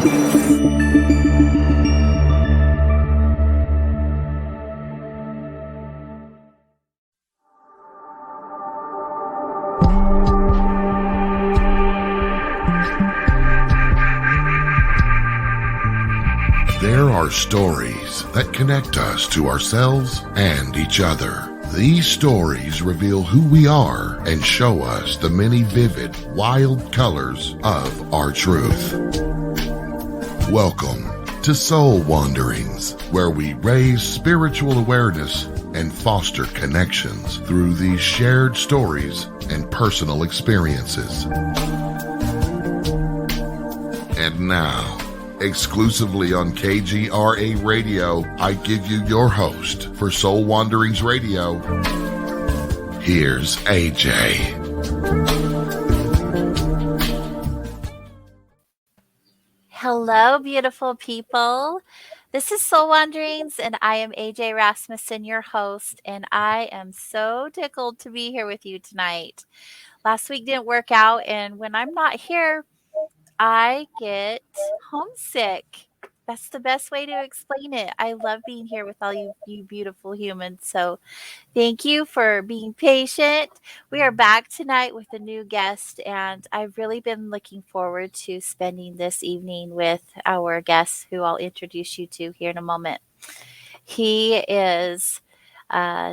There are stories that connect us to ourselves and each other. These stories reveal who we are and show us the many vivid, wild colors of our truth. Welcome to Soul Wanderings, where we raise spiritual awareness and foster connections through these shared stories and personal experiences. And now, exclusively on KGRA Radio, I give you your host for Soul Wanderings Radio. Here's AJ. Hello, beautiful people. This is Soul Wanderings, and I am AJ Rasmussen, your host, and I am so tickled to be here with you tonight. Last week didn't work out, and when I'm not here, I get homesick. That's the best way to explain it. I love being here with all you beautiful humans. So thank you for being patient. We are back tonight with a new guest, and I've really been looking forward to spending this evening with our guest, who I'll introduce you to here in a moment. He is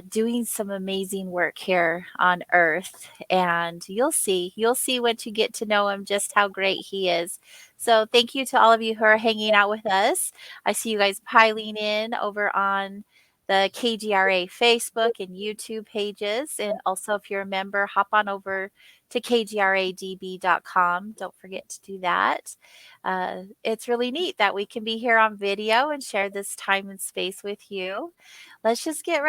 doing some amazing work here on Earth, and you'll see once you get to know him just how great he is. So thank you to all of you who are hanging out with us. I see you guys piling in over on the KGRA Facebook and YouTube pages, and also if you're a member, hop on over to kgradb.com. Don't forget to do that. It's really neat that we can be here on video and share this time and space with you. Let's just get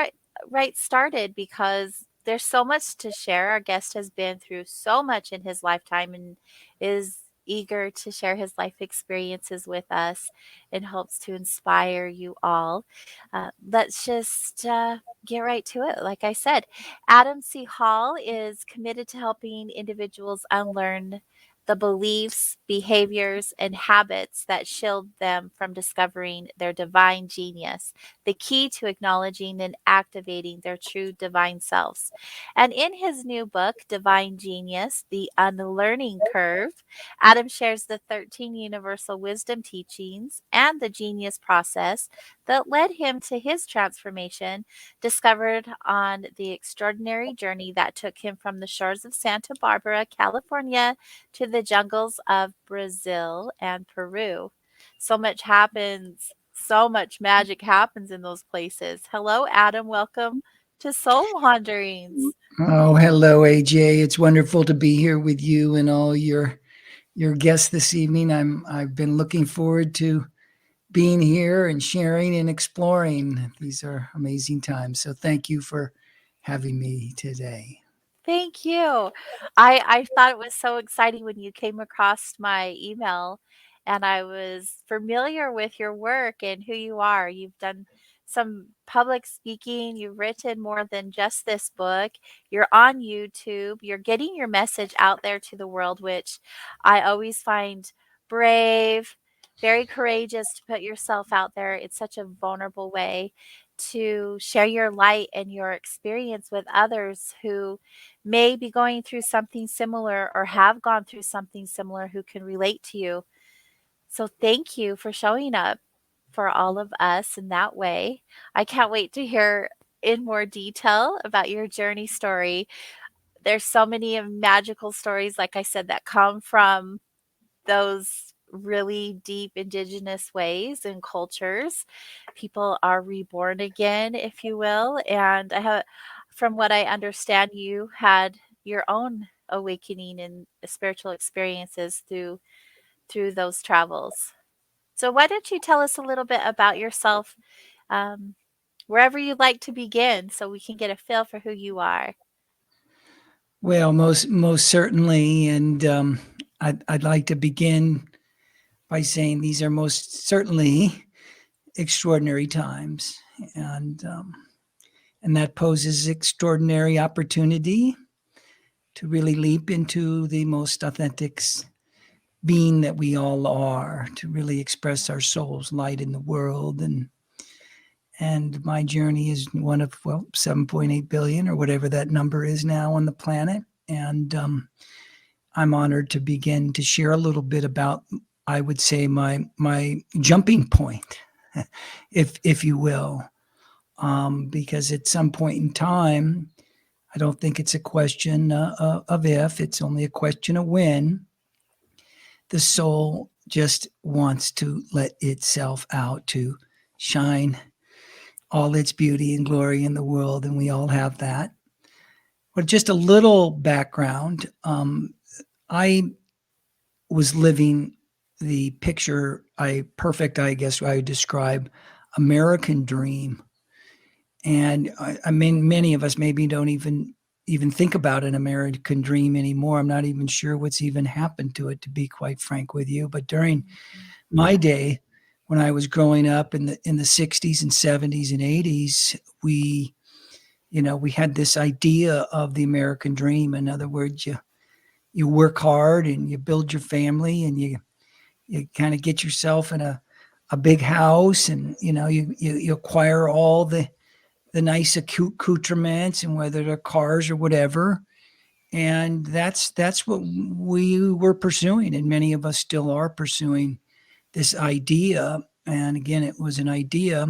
right started, because there's so much to share. Our guest has been through so much in his lifetime and is eager to share his life experiences with us and hopes to inspire you all. Let's just get right to it. Like I said, Adam C. Hall is committed to helping individuals unlearn the beliefs, behaviors, and habits that shield them from discovering their divine genius, the key to acknowledging and activating their true divine selves. And in his new book, Divine Genius, The Unlearning Curve, Adam shares the 13 universal wisdom teachings and the genius process that led him to his transformation, discovered on the extraordinary journey that took him from the shores of Santa Barbara, California, to the jungles of Brazil and Peru. So much happens, so much magic happens in those places. Hello, Adam. Welcome to Soul Wanderings. Oh, hello, AJ. It's wonderful to be here with you and all your guests this evening. I've been looking forward to being here and sharing and exploring. These are amazing times. So thank you for having me today. Thank you. I thought it was so exciting when you came across my email, and I was familiar with your work and who you are. You've done some public speaking, you've written more than just this book. You're on YouTube, you're getting your message out there to the world, which I always find brave, very courageous to put yourself out there. It's such a vulnerable way to share your light and your experience with others who may be going through something similar or have gone through something similar, who can relate to you. So thank you for showing up for all of us in that way. I can't wait to hear in more detail about your journey story. There's so many magical stories, like I said, that come from those really deep indigenous ways and cultures. People are reborn again, if you will. And from what I understand, you had your own awakening and spiritual experiences through those travels. So why don't you tell us a little bit about yourself, wherever you'd like to begin, so we can get a feel for who you are. Well, most certainly, and I'd like to begin by saying these are most certainly extraordinary times, and that poses extraordinary opportunity to really leap into the most authentic being that we all are, to really express our soul's light in the world. And my journey is one of, 7.8 billion or whatever that number is now on the planet. And I'm honored to begin to share a little bit about, I would say, my jumping point, if you will, because at some point in time, I don't think it's a question of if, it's only a question of when. The soul just wants to let itself out to shine all its beauty and glory in the world, and we all have that. But just a little background, I was living the picture, perfect, I guess I would describe, American dream. And I mean, many of us maybe don't even think about an American dream anymore. I'm not even sure what's even happened to it, to be quite frank with you. But during my day, when I was growing up in the 60s and 70s and 80s, we had this idea of the American dream. In other words, you work hard and you build your family, and you kind of get yourself in a big house, and you acquire all the nice accoutrements, and whether they're cars or whatever. And that's what we were pursuing, and many of us still are pursuing this idea. And again, it was an idea.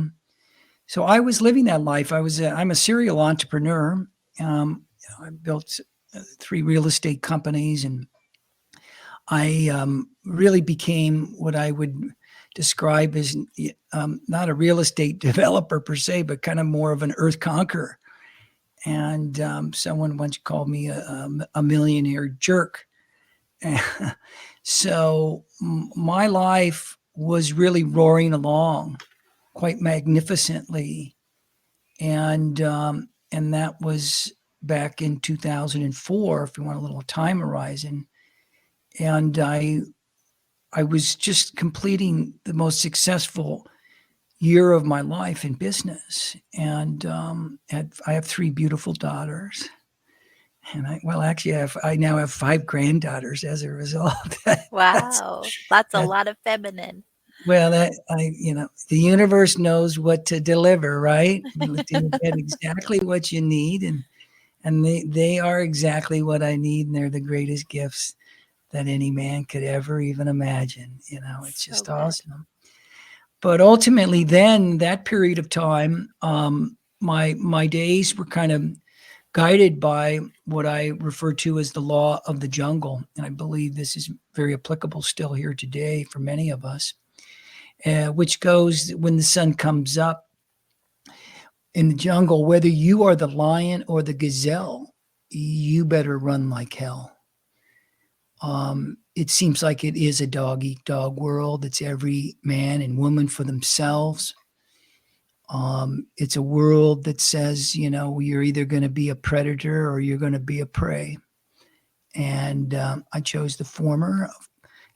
So I was living that life. I'm a serial entrepreneur. I built 3 real estate companies, and I really became what I would describe as not a real estate developer per se, but kind of more of an earth conqueror. And someone once called me a millionaire jerk. So my life was really roaring along quite magnificently. And that was back in 2004, if you want a little time horizon. And I was just completing the most successful year of my life in business. And I have 3 beautiful daughters. And I now have 5 granddaughters as a result. Wow. That's a lot of feminine. Well, the universe knows what to deliver, right? You get exactly what you need, and they are exactly what I need, and they're the greatest gifts that any man could ever even imagine. It's just awesome. But ultimately, then that period of time, my days were kind of guided by what I refer to as the law of the jungle. And I believe this is very applicable still here today for many of us, which goes when the sun comes up in the jungle, whether you are the lion or the gazelle, you better run like hell. It seems like it is a dog-eat-dog world. It's every man and woman for themselves. It's a world that says, you're either going to be a predator or you're going to be a prey. And I chose the former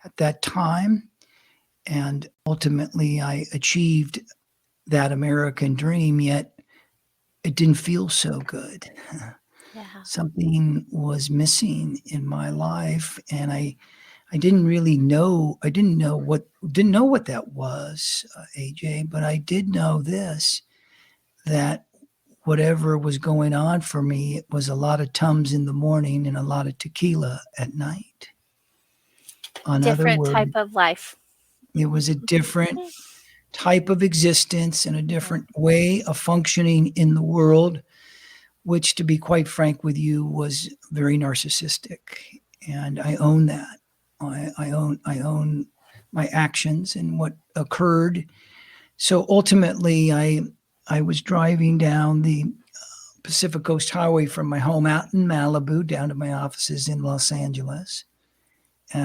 at that time. And ultimately, I achieved that American dream, yet it didn't feel so good. Yeah. Something was missing in my life, and I didn't really know. I didn't know what that was, AJ. But I did know this: that whatever was going on for me, it was a lot of Tums in the morning and a lot of tequila at night. Different type of life. It was a different type of existence and a different way of functioning in the world, which, to be quite frank with you, was very narcissistic. And I own that. I own my actions and what occurred. So ultimately, I was driving down the Pacific Coast Highway from my home out in Malibu down to my offices in Los Angeles.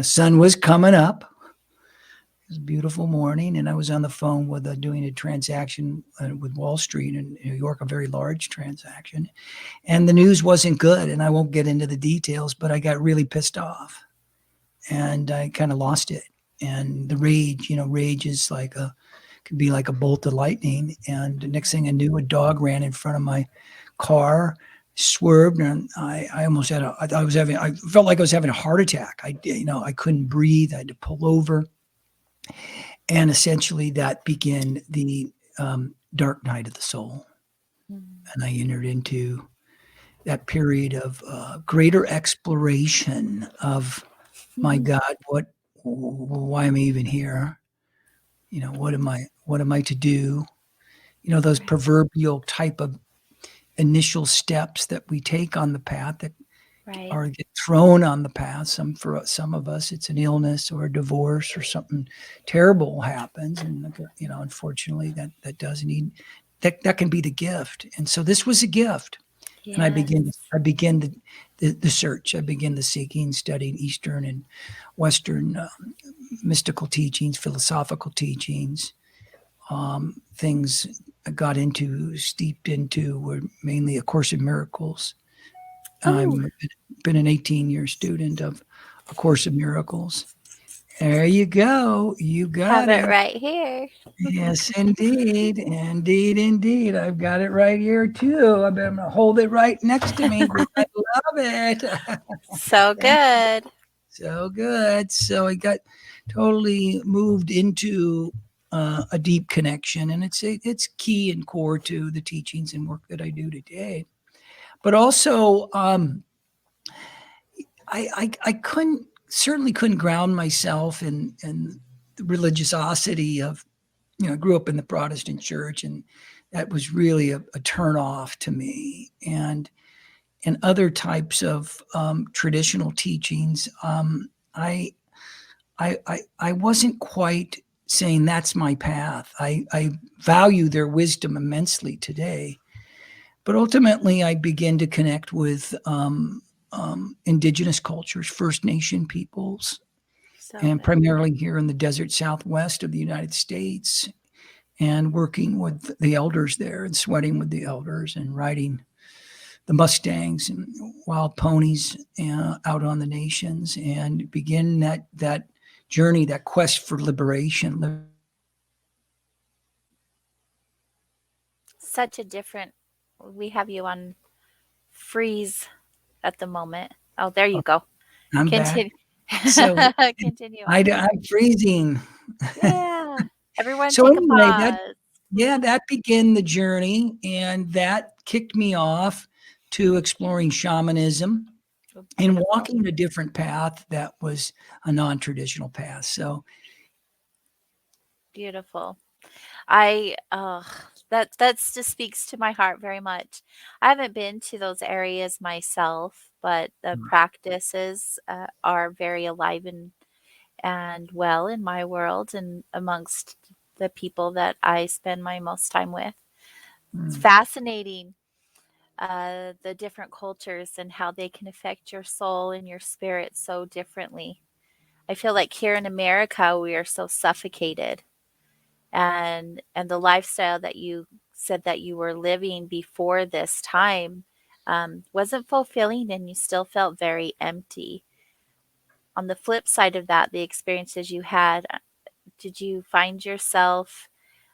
Sun was coming up. It was a beautiful morning, and I was on the phone with doing a transaction with Wall Street in New York, a very large transaction. And the news wasn't good, and I won't get into the details, but I got really pissed off, and I kind of lost it. And the rage is could be like a bolt of lightning. And the next thing I knew, a dog ran in front of my car, swerved, and I almost had I felt like I was having a heart attack. I couldn't breathe. I had to pull over. And essentially that began the dark night of the soul. And I entered into that period of greater exploration of, my God, why am I even here? What am I to do? Those proverbial type of initial steps that we take on the path that or get thrown on the path. For some of us, it's an illness or a divorce or something terrible happens, and unfortunately, that does need that can be the gift. And so this was a gift, and I began the search. I began the seeking, studying Eastern and Western mystical teachings, philosophical teachings. Things I got steeped into were mainly A Course in Miracles. I've been an 18-year student of A Course in Miracles. There you go. You got it right here. Yes, indeed. Indeed. I've got it right here, too. I'm going to hold it right next to me. I love it. So good. So good. So I got totally moved into a deep connection, and it's key and core to the teachings and work that I do today. But also, I certainly couldn't ground myself in the religiosity of, I grew up in the Protestant church, and that was really a turn off to me. And other types of traditional teachings, I wasn't quite saying that's my path. I value their wisdom immensely today. But ultimately, I began to connect with indigenous cultures, First Nation peoples, and primarily here in the desert Southwest of the United States, and working with the elders there and sweating with the elders and riding the Mustangs and wild ponies out on the nations, and begin that journey, that quest for liberation. Such a different. We have you on freeze at the moment. Oh, there you go. I'm Continue. back. So Continue. I'm freezing. Yeah. Everyone So take anyway, a pause. that began the journey, and that kicked me off to exploring shamanism and walking a different path that was a non-traditional path. So beautiful. That just speaks to my heart very much. I haven't been to those areas myself, but the practices are very alive and well in my world and amongst the people that I spend my most time with. It's fascinating, the different cultures and how they can affect your soul and your spirit so differently. I feel like here in America, we are so suffocated. And the lifestyle that you said that you were living before this time wasn't fulfilling, and you still felt very empty. On the flip side of that, the experiences you had, did you find yourself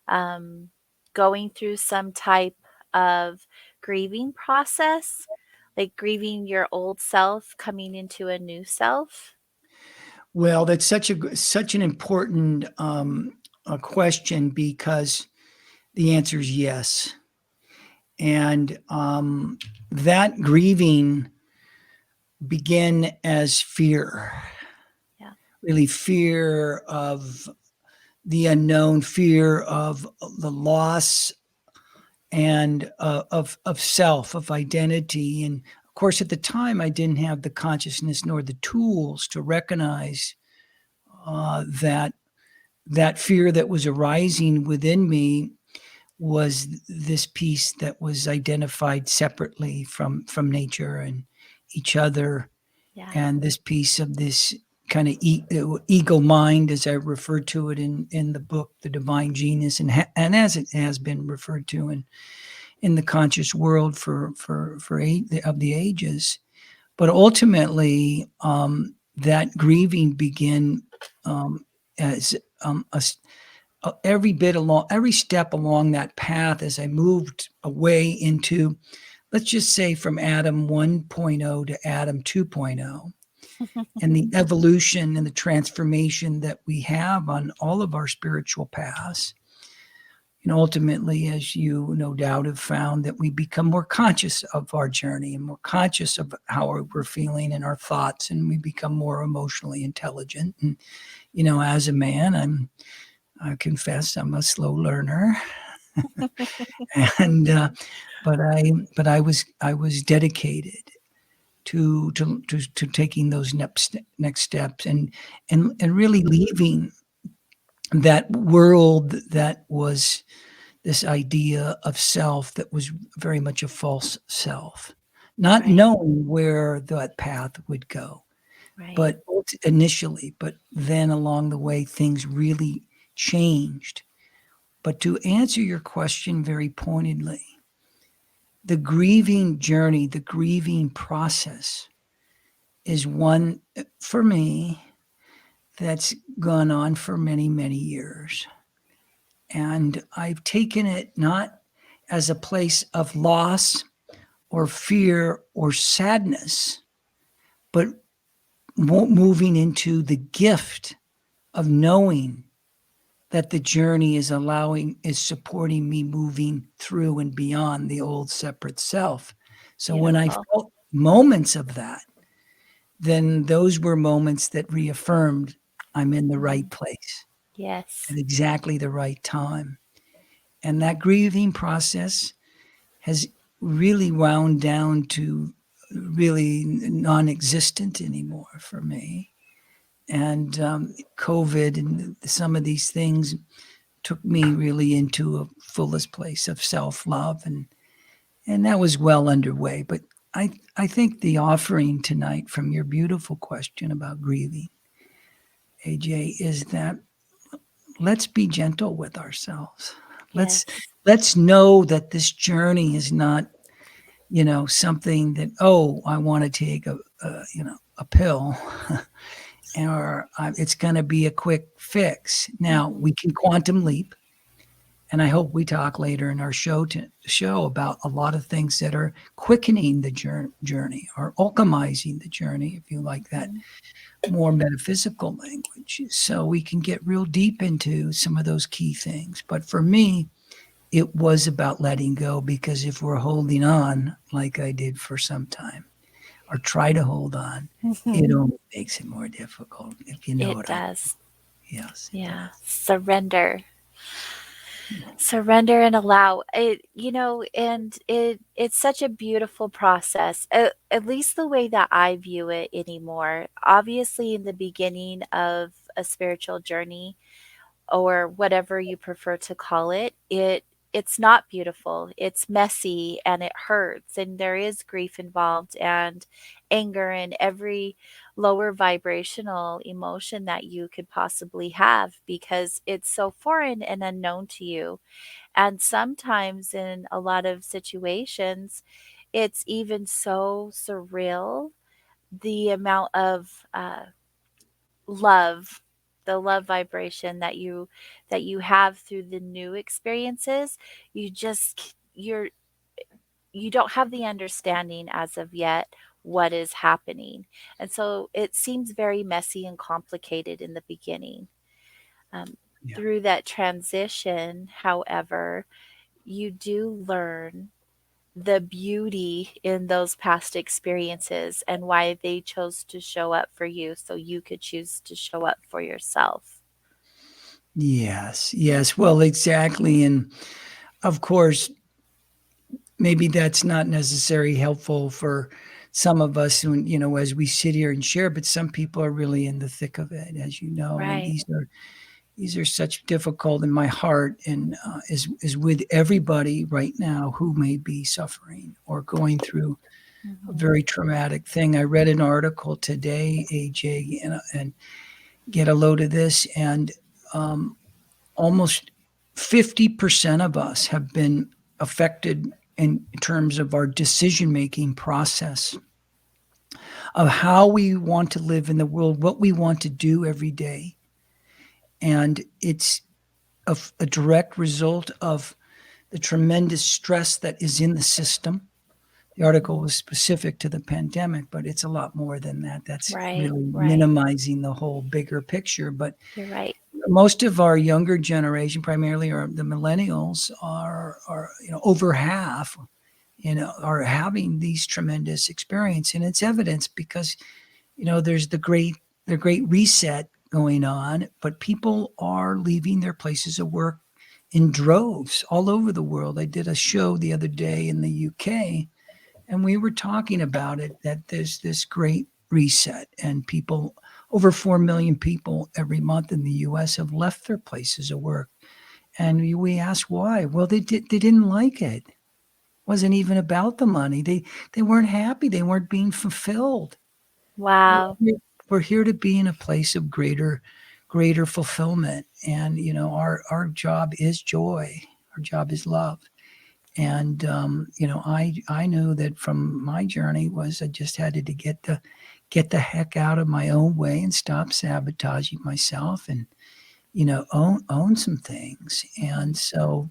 going through some type of grieving process, like grieving your old self, coming into a new self? Well, that's such an important a question, because the answer is yes. And that grieving began as fear. Yeah. Really fear of the unknown, fear of the loss and of self, of identity. And of course, at the time, I didn't have the consciousness nor the tools to recognize that fear that was arising within me was this piece that was identified separately from nature and each other. Yeah. And this piece of this kind of ego mind, as I refer to it in the book, The Divine Genius, and as it has been referred to in the conscious world for of the ages. But ultimately, that grieving began as every step along that path, as I moved away into let's just say from Adam 1.0 to Adam 2.0, and the evolution and the transformation that we have on all of our spiritual paths. And ultimately, as you no doubt have found, that we become more conscious of our journey and more conscious of how we're feeling and our thoughts, and we become more emotionally intelligent. And, as a man, I confess I'm a slow learner. And but I was dedicated to taking those next steps and really leaving that world that was this idea of self that was very much a false self, not Right. knowing where that path would go. Right. But initially, but then along the way, things really changed. But to answer your question very pointedly, the grieving journey, the grieving process is one for me that's gone on for many, many years. And I've taken it not as a place of loss or fear or sadness, but moving into the gift of knowing that the journey is supporting me moving through and beyond the old separate self. So when I felt moments of that, then those were moments that reaffirmed I'm in the right place. Yes. At exactly the right time. And that grieving process has really wound down to really non-existent anymore for me. And COVID and some of these things took me really into a fullest place of self-love, and that was well underway. But I think the offering tonight from your beautiful question about grieving, AJ, is that let's be gentle with ourselves. Yes. Let's know that this journey is not, something that, I want to take a pill or it's going to be a quick fix. Now we can quantum leap. And I hope we talk later in our show about a lot of things that are quickening the journey or alchemizing the journey, if you like that more metaphysical language. So we can get real deep into some of those key things. But for me, it was about letting go, because if we're holding on, like I did for some time, or try to hold on, it only makes it more difficult, if you know It what does. Yes. Yeah. Surrender. Surrender and allow it, and it's such a beautiful process, at least the way that I view it anymore. Obviously, in the beginning of a spiritual journey, or whatever you prefer to call it, it's not beautiful. It's messy and it hurts, and there is grief involved, and anger, and every lower vibrational emotion that you could possibly have, because it's so foreign and unknown to you. And sometimes in a lot of situations, it's even so surreal, the amount of love, the love vibration that you have through the new experiences. You don't have the understanding as of yet what is happening, and so it seems very messy and complicated in the beginning. um, Yeah. Through that transition, however, you do learn the beauty in those past experiences and why they chose to show up for you, so you could choose to show up for yourself. Yes. Well, exactly. And of course, maybe that's not necessarily helpful for some of us when, as we sit here and share, but some people are really in the thick of it, as you know. And Right. these are such difficult, in my heart and is with everybody right now who may be suffering or going through a very traumatic thing. I read an article today, AJ, and get a load of this, and almost 50% of us have been affected in terms of our decision-making process of how we want to live in the world, what we want to do every day. And it's a direct result of the tremendous stress that is in the system, the article was specific to the pandemic, but it's a lot more than that. That's Right. really Right. minimizing the whole bigger picture. But You're right. most of our younger generation, primarily are the millennials, are over half, are having these tremendous experience, and it's evidence because there's the great reset going on, but people are leaving their places of work in droves all over the world. I did a show the other day in the UK, and we were talking about it, that there's this great reset, and people, over 4 million people every month in the US have left their places of work. And we asked why. Well, they didn't like it. It wasn't even about the money. They weren't happy. They weren't being fulfilled. Wow. We're here to be in a place of greater fulfillment. And, our job is joy. Our job is love. And, I knew that from my journey was I just had to get the heck out of my own way and stop sabotaging myself and, own some things. And so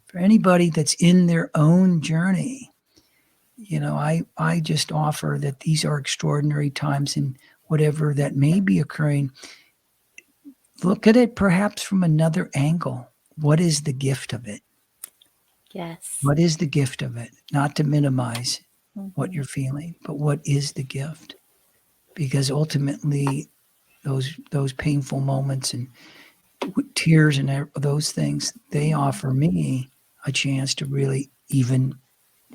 for anybody that's in their own journey, I just offer that these are extraordinary times, and whatever that may be occurring, look at it perhaps from another angle. What is the gift of it? Yes. What is the gift of it? Not to minimize what Mhm. you're feeling, but what is the gift? Because ultimately, those painful moments and tears and those things, they offer me a chance to really even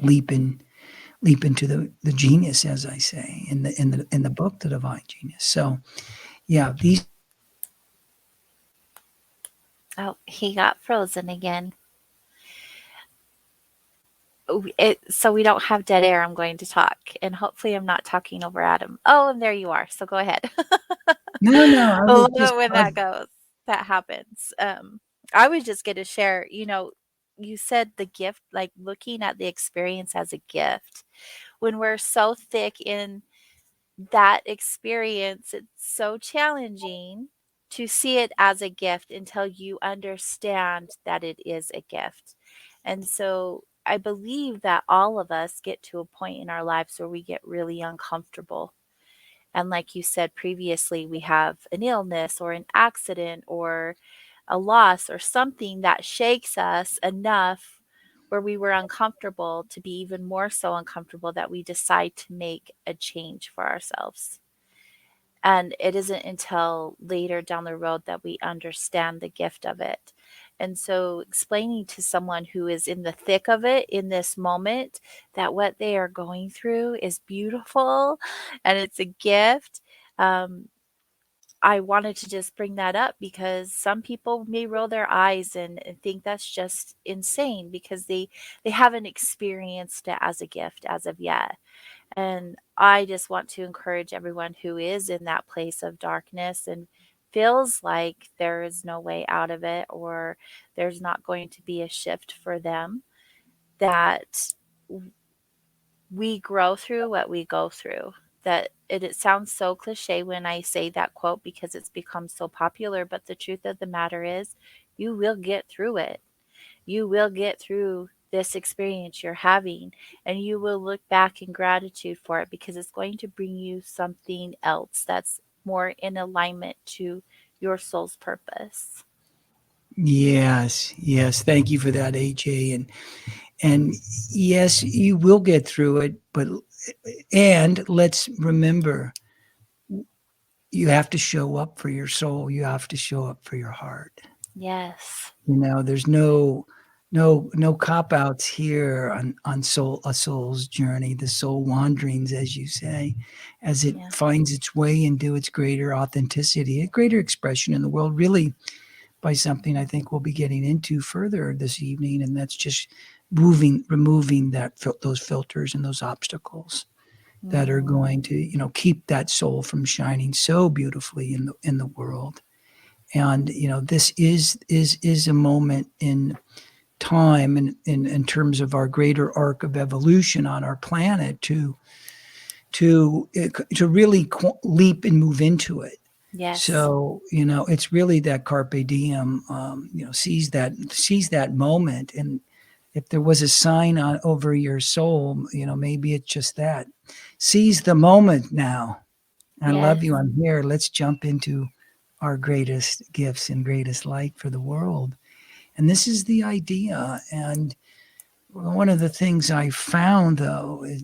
leap into the genius, as I say in the book, The Divine Genius. So, yeah, these. Oh, he got frozen again. So we don't have dead air. I'm going to talk, and hopefully I'm not talking over Adam. Oh, and there you are. So go ahead. No, I I was love just. it when that goes. That happens. I was just going to share. You said the gift, like looking at the experience as a gift. When we're so thick in that experience, it's so challenging to see it as a gift until you understand that it is a gift. And so I believe that all of us get to a point in our lives where we get really uncomfortable. And like you said previously, we have an illness or an accident or a loss or something that shakes us enough where we were uncomfortable to be even more so uncomfortable that we decide to make a change for ourselves. And it isn't until later down the road that we understand the gift of it. And so, explaining to someone who is in the thick of it in this moment that what they are going through is beautiful and it's a gift. Um, I wanted to just bring that up because some people may roll their eyes and think that's just insane because they haven't experienced it as a gift as of yet. And I just want to encourage everyone who is in that place of darkness and feels like there is no way out of it or there's not going to be a shift for them, that we grow through what we go through. That it sounds so cliche when I say that quote because it's become so popular, but the truth of the matter is, you will get through it. You will get through this experience you're having, and you will look back in gratitude for it because it's going to bring you something else that's more in alignment to your soul's purpose. Yes. Thank you for that, AJ. And yes, you will get through it, and let's remember, you have to show up for your soul. You have to show up for your heart. Yes. There's no cop outs here on a soul's journey, the soul wanderings, as you say, as it finds its way into its greater authenticity, a greater expression in the world, really by something I think we'll be getting into further this evening, and that's just removing those filters and those obstacles that are going to keep that soul from shining so beautifully in the world. And this is a moment in time and in terms of our greater arc of evolution on our planet to really leap and move into it. Yes. So it's really that carpe diem, seize that moment and if there was a sign over your soul, maybe it's just that. Seize the moment now. I love you. Yes. I'm here. Let's jump into our greatest gifts and greatest light for the world. And this is the idea. And one of the things I found, though, is,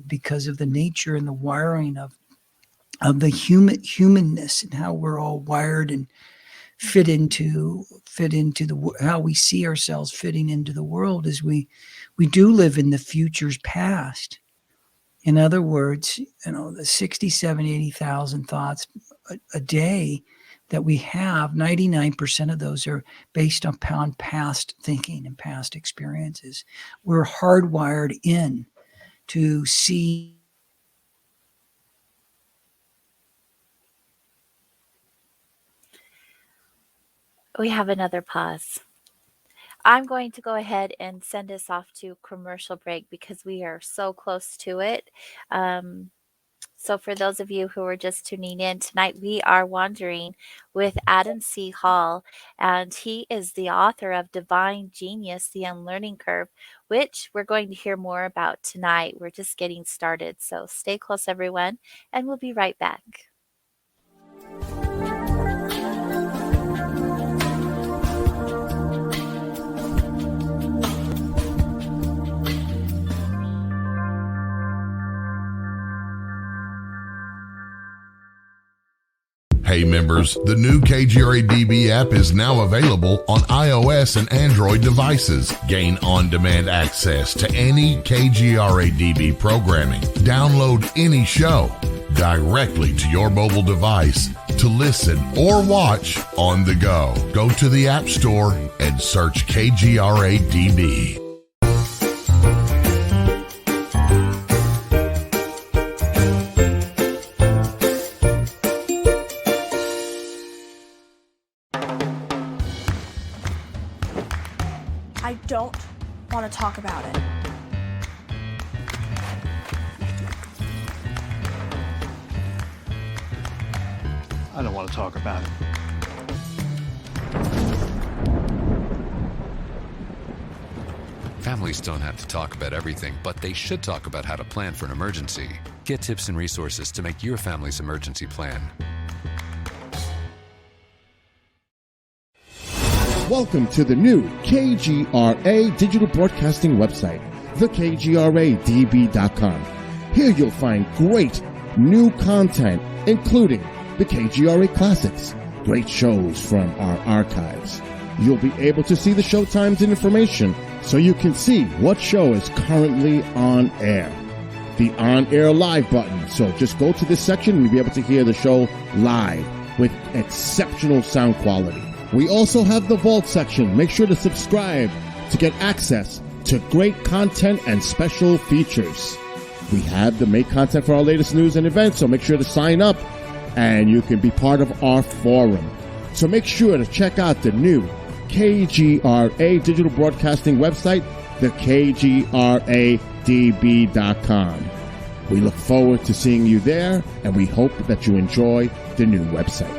because of the nature and the wiring of the humanness and how we're all wired and fit into the how we see ourselves fitting into the world, is we do live in the future's past. In other words, the 67, 80,000 thoughts a day that we have, 99% of those are based upon past thinking and past experiences. We're hardwired in to see. We have another pause. I'm going to go ahead and send us off to commercial break because we are so close to it. So for those of you who are just tuning in tonight, we are wandering with Adam C. Hall, and he is the author of Divine Genius, The Unlearning Curve, which we're going to hear more about tonight. We're just getting started. So stay close, everyone, and we'll be right back. Hey members, the new KGRA DB app is now available on iOS and Android devices. Gain on-demand access to any KGRA DB programming. Download any show directly to your mobile device to listen or watch on the go. Go to the App Store and search KGRA DB. I don't want to talk about it. I don't want to talk about it. Families don't have to talk about everything, but they should talk about how to plan for an emergency. Get tips and resources to make your family's emergency plan. Welcome to the new KGRA digital broadcasting website, thekgradb.com. Here you'll find great new content, including the KGRA classics, great shows from our archives. You'll be able to see the show times and information so you can see what show is currently on air. The on-air live button, so just go to this section and you'll be able to hear the show live with exceptional sound quality. We also have the Vault section. Make sure to subscribe to get access to great content and special features. We have the make content for our latest news and events, so make sure to sign up and you can be part of our forum. So make sure to check out the new KGRA digital broadcasting website, thekgradb.com. We look forward to seeing you there, and we hope that you enjoy the new website.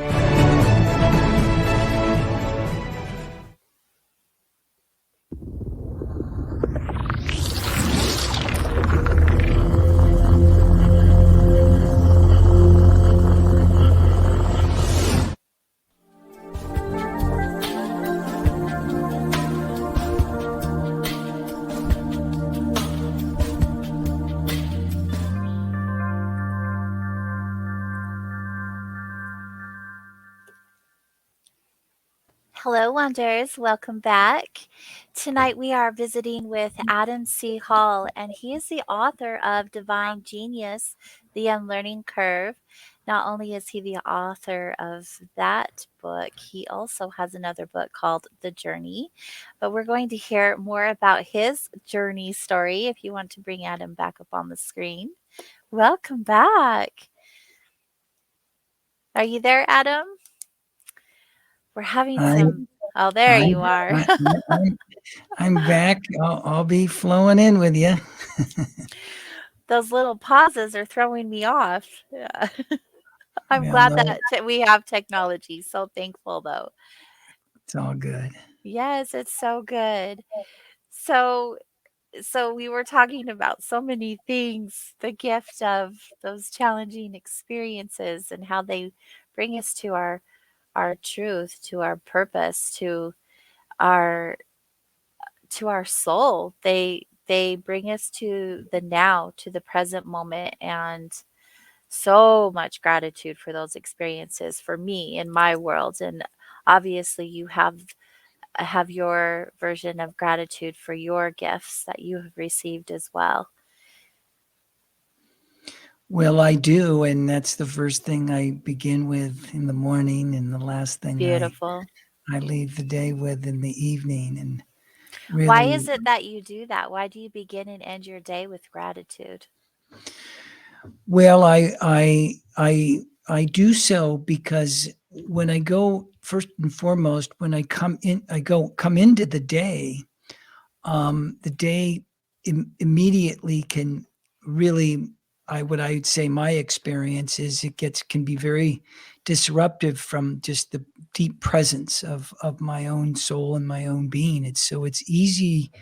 Hello, Wanderers. Welcome back. Tonight we are visiting with Adam C. Hall, and he is the author of Divine Genius, The Unlearning Curve. Not only is he the author of that book, he also has another book called The Journey. But we're going to hear more about his journey story. If you want to bring Adam back up on the screen. Welcome back. Are you there, Adam? We're having some. Oh, there you are. I'm back. I'll be flowing in with you. Those little pauses are throwing me off. Yeah. I'm glad that we have technology. So thankful, though. It's all good. Yes, it's so good. So we were talking about so many things, the gift of those challenging experiences and how they bring us to our truth, to our purpose, our to our soul. They bring us to the now, to the present moment, and so much gratitude for those experiences for me in my world. And obviously you have your version of gratitude for your gifts that you have received as well. Well, I do, and that's the first thing I begin with in the morning, and the last thing Beautiful. I leave the day with in the evening. And Why really, is it that you do that? Why do you begin and end your day with gratitude? well, I do so because when I go, first and foremost, when I come into the day immediately can really, what I'd say my experience is can be very disruptive from just the deep presence of my own soul and my own being. It's easy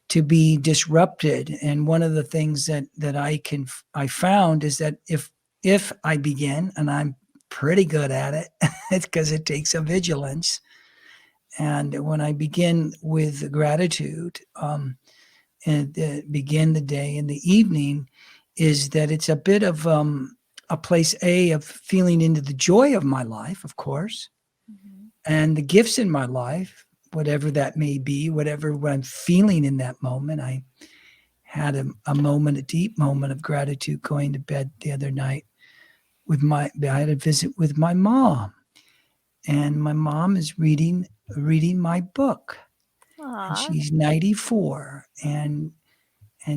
to be disrupted. And one of the things that I found is that if I begin, and I'm pretty good at it, it's because it takes a vigilance. And when I begin with gratitude, and begin the day in the evening, is that it's a bit of a place of feeling into the joy of my life, of course, Mhm. and the gifts in my life, whatever that may be, whatever I'm feeling in that moment. I had a deep moment of gratitude going to bed the other night I had a visit with my mom, and my mom is reading my book, and Aw. she's 94, and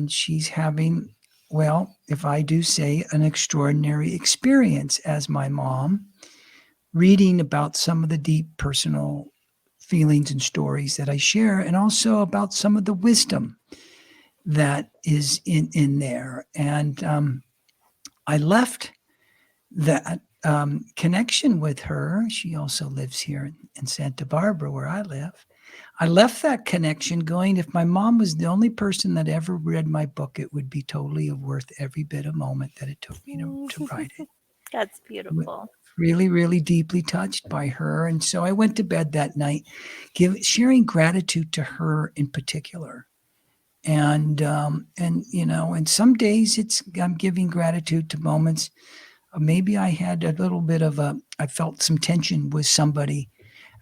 she's having, well, if I do say, an extraordinary experience as my mom, reading about some of the deep personal feelings and stories that I share, and also about some of the wisdom that is in there. And I left that connection with her. She also lives here in Santa Barbara, where I live. I left that connection going, if my mom was the only person that ever read my book, it would be totally worth every bit of moment that it took me to write it. That's beautiful. Really, really deeply touched by her. And so I went to bed that night, sharing gratitude to her in particular. And and some days I'm giving gratitude to moments. Maybe I had a little bit of I felt some tension with somebody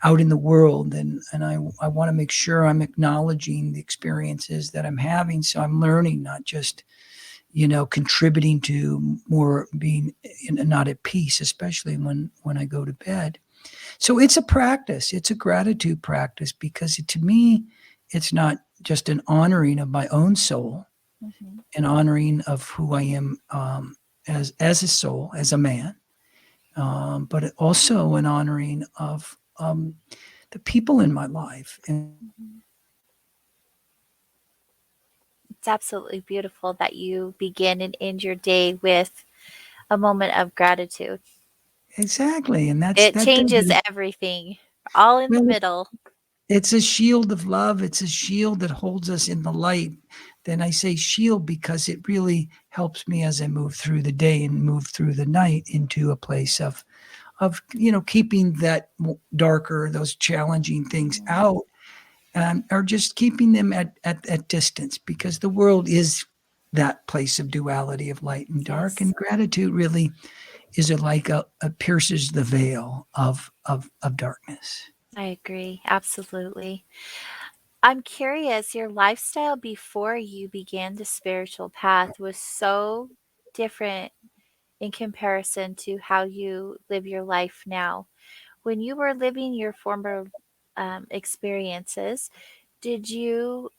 out in the world, and I want to make sure I'm acknowledging the experiences that I'm having, so I'm learning, not just contributing to more being not at peace, especially when I go to bed. So it's a practice. It's a gratitude practice, because to me, it's not just an honoring of my own soul, Mhm. an honoring of who I am as a soul, as a man, but also an honoring of the people in my life. And Mhm. It's absolutely beautiful that you begin and end your day with a moment of gratitude. exactly, and It that does changes it. everything, all in the Well, middle. it's a shield of love. It's a shield that holds us in the light. Then I say shield because it really helps me as I move through the day and move through the night into a place of keeping that darker, those challenging things Mhm. out, or just keeping them at distance, because the world is that place of duality of light and dark, Yes, and gratitude really is like a pierces the veil of darkness. I agree. Absolutely. I'm curious, your lifestyle before you began the spiritual path was so different in comparison to how you live your life now. When you were living your former experiences, did you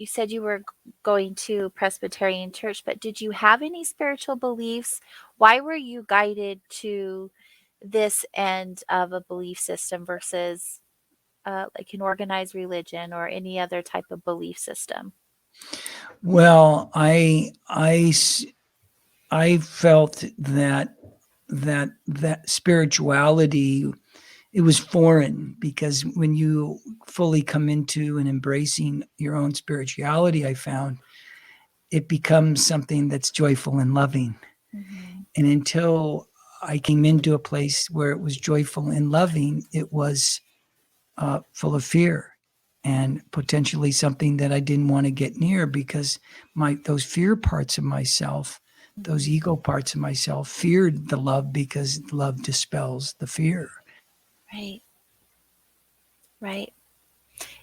said you were going to Presbyterian church, but did you have any spiritual beliefs? Why were you guided to this end of a belief system versus like an organized religion or any other type of belief system? Well, I felt that spirituality, it was foreign, because when you fully come into and embracing your own spirituality, I found it becomes something that's joyful and loving. Mm-hmm. And until I came into a place where it was joyful and loving, it was full of fear and potentially something that I didn't want to get near, because those fear parts of myself, those ego parts of myself, feared the love, because love dispels the fear. Right. Right.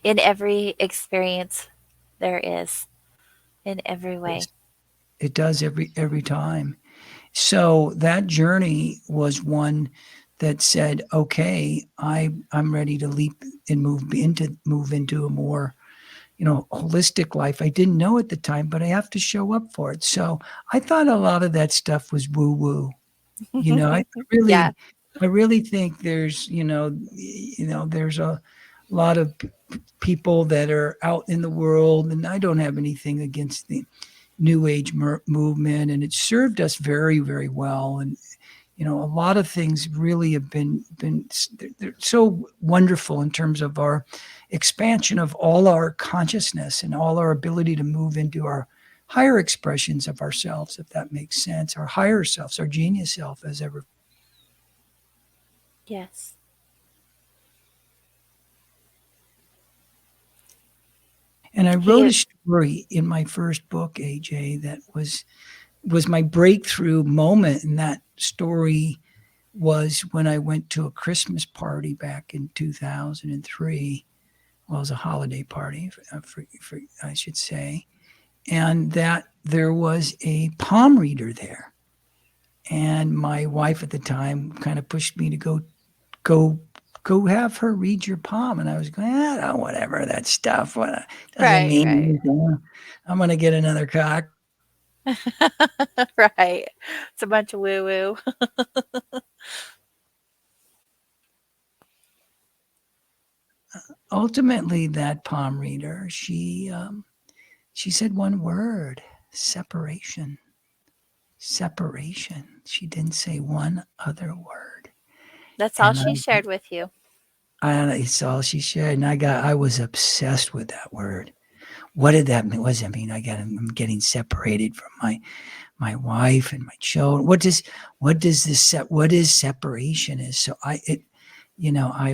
In every experience there is, in every way. It does every time. So that journey was one that said, okay, I'm ready to leap and move into a more, holistic life. I didn't know at the time, but I have to show up for it. So I thought a lot of that stuff was woo woo. I really, Yeah. I really think there's, there's a lot of people that are out in the world, and I don't have anything against the New Age movement, and it served us very, very well. And a lot of things really have been they're so wonderful in terms of our expansion of all our consciousness and all our ability to move into our higher expressions of ourselves, if that makes sense, our higher selves, our genius self, as ever. Yes. And I wrote a story in my first book, AJ, that was my breakthrough moment. And that story was when I went to a Christmas party back in 2003. Well, it was a holiday party, for I should say. And that there was a palm reader there. And my wife at the time kind of pushed me to go have her read your palm. And I was going, whatever, that stuff. What doesn't mean anything. I'm going to get another cock. Right. It's a bunch of woo woo. Ultimately, that palm reader, she said one word: separation. Separation. She didn't say one other word. That's all she shared with you. It's all she shared. And I was obsessed with that word. What did that mean? What does that mean? I'm getting separated from my wife and my children. What is separation? So I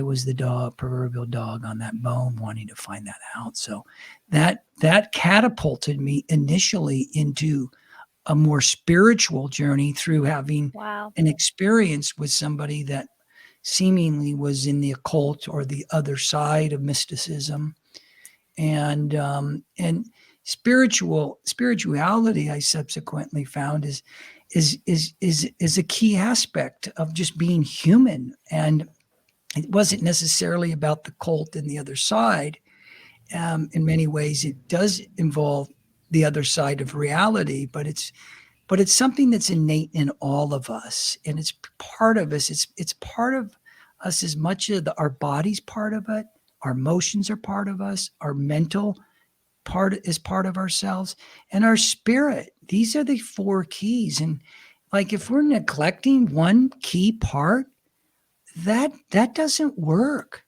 was the proverbial dog on that bone, wanting to find that out. So that catapulted me initially into a more spiritual journey through having an experience with somebody that seemingly was in the occult or the other side of mysticism. And spirituality, I subsequently found is a key aspect of just being human. And it wasn't necessarily about the cult and the other side. In many ways, it does involve the other side of reality, but it's something that's innate in all of us, and it's part of us. It's part of us as much as our body's part of it. Our emotions are part of us. Our mental part is part of ourselves, and our spirit. These are the four keys. And like, if we're neglecting one key part, that doesn't work.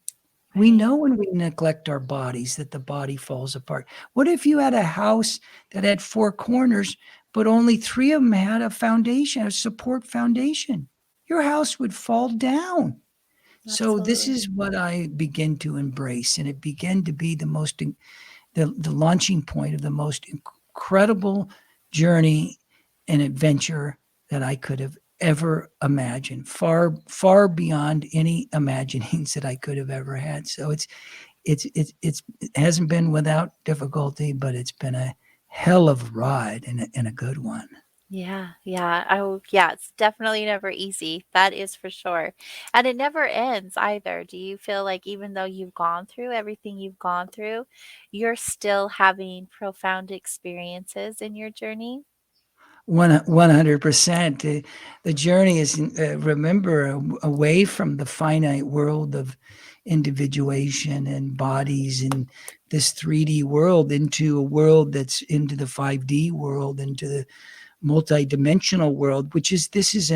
We know when we neglect our bodies that the body falls apart. What if you had a house that had four corners, but only three of them had a foundation, a support foundation? Your house would fall down. Absolutely. So this is what I begin to embrace, and it began to be the launching point of the most incredible journey and adventure that I could have ever imagined, far, far beyond any imaginings that I could have ever had. So it hasn't been without difficulty, but it's been a hell of a ride and a good one. Yeah. It's definitely never easy. That is for sure. And it never ends either. Do you feel like even though you've gone through everything you've gone through, you're still having profound experiences in your journey? 100%. The journey is, remember, away from the finite world of individuation and bodies in this 3D world into a world that's into the 5D world, into the multidimensional world, this is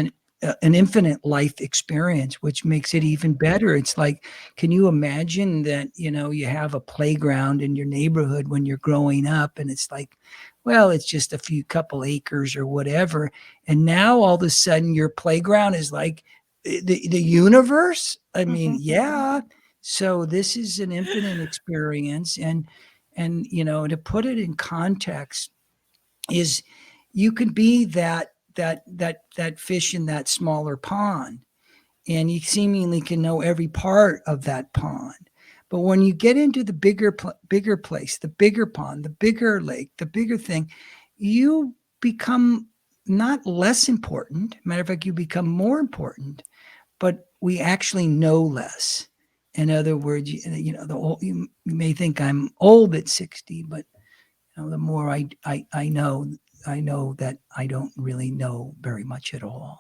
an infinite life experience, which makes it even better. It's like, can you imagine that, you have a playground in your neighborhood when you're growing up, and it's like, well, it's just a few couple acres or whatever. And now all of a sudden your playground is like the universe. I mean, yeah. So this is an infinite experience. And, to put it in context is you can be that fish in that smaller pond, and you seemingly can know every part of that pond. But when you get into the bigger place, the bigger pond, the bigger lake, the bigger thing, you become not less important. Matter of fact, you become more important, but we actually know less. In other words, you may think I'm old at 60, but the more I know, I know that I don't really know very much at all.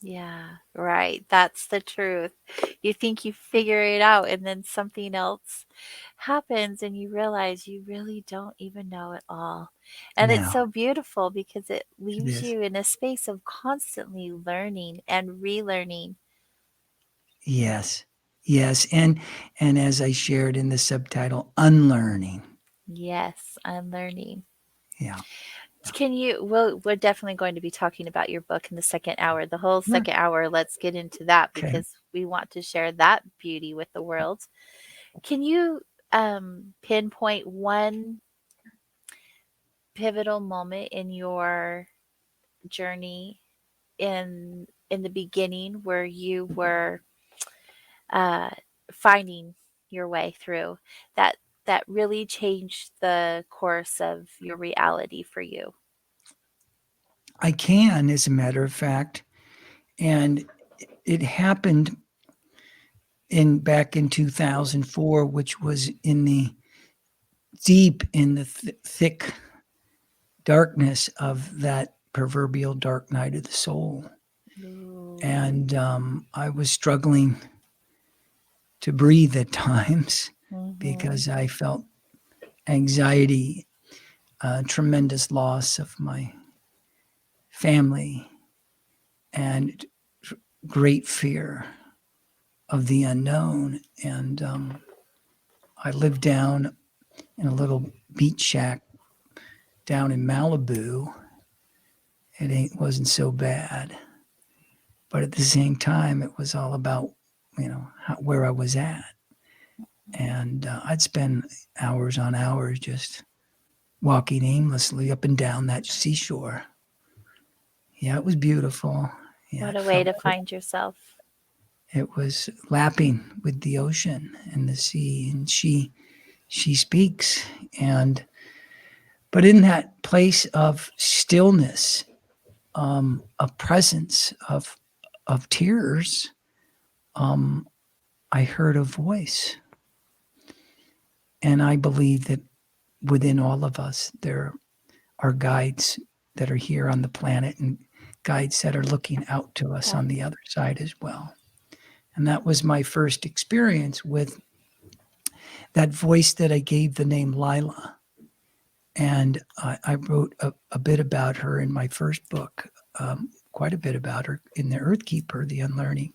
Yeah, right. That's the truth. You think you figure it out, and then something else happens, and you realize you really don't even know it all. And it's Now, so beautiful because it it leaves is. you in a space of constantly learning and relearning. Yes. Yes. And as I shared in the subtitle, unlearning. Yes, I'm learning. Yeah. We're definitely going to be talking about your book in the second hour. The whole Sure. second hour, let's get into that Okay. because we want to share that beauty with the world. Can you pinpoint one pivotal moment in your journey in the beginning where you were uh, finding your way through that really changed the course of your reality for you? I can, as a matter of fact. And it happened back in 2004, which was deep in the thick darkness of that proverbial dark night of the soul. Ooh. And I was struggling to breathe at times because I felt anxiety, tremendous loss of my family, and great fear of the unknown. And I lived down in a little beach shack down in Malibu. Wasn't so bad, but at the same time, it was all about where I was at. And I'd spend hours on hours just walking aimlessly up and down that seashore. Yeah, it was beautiful. Yeah, What a way to find yourself. It was lapping with the ocean and the sea, and she speaks. But in that place of stillness, a presence of tears, I heard a voice. And I believe that within all of us, there are guides that are here on the planet and guides that are looking out to us on the other side as well. And that was my first experience with that voice that I gave the name Lila. And I wrote a bit about her in my first book, quite a bit about her in The Earthkeeper, The Unlearning,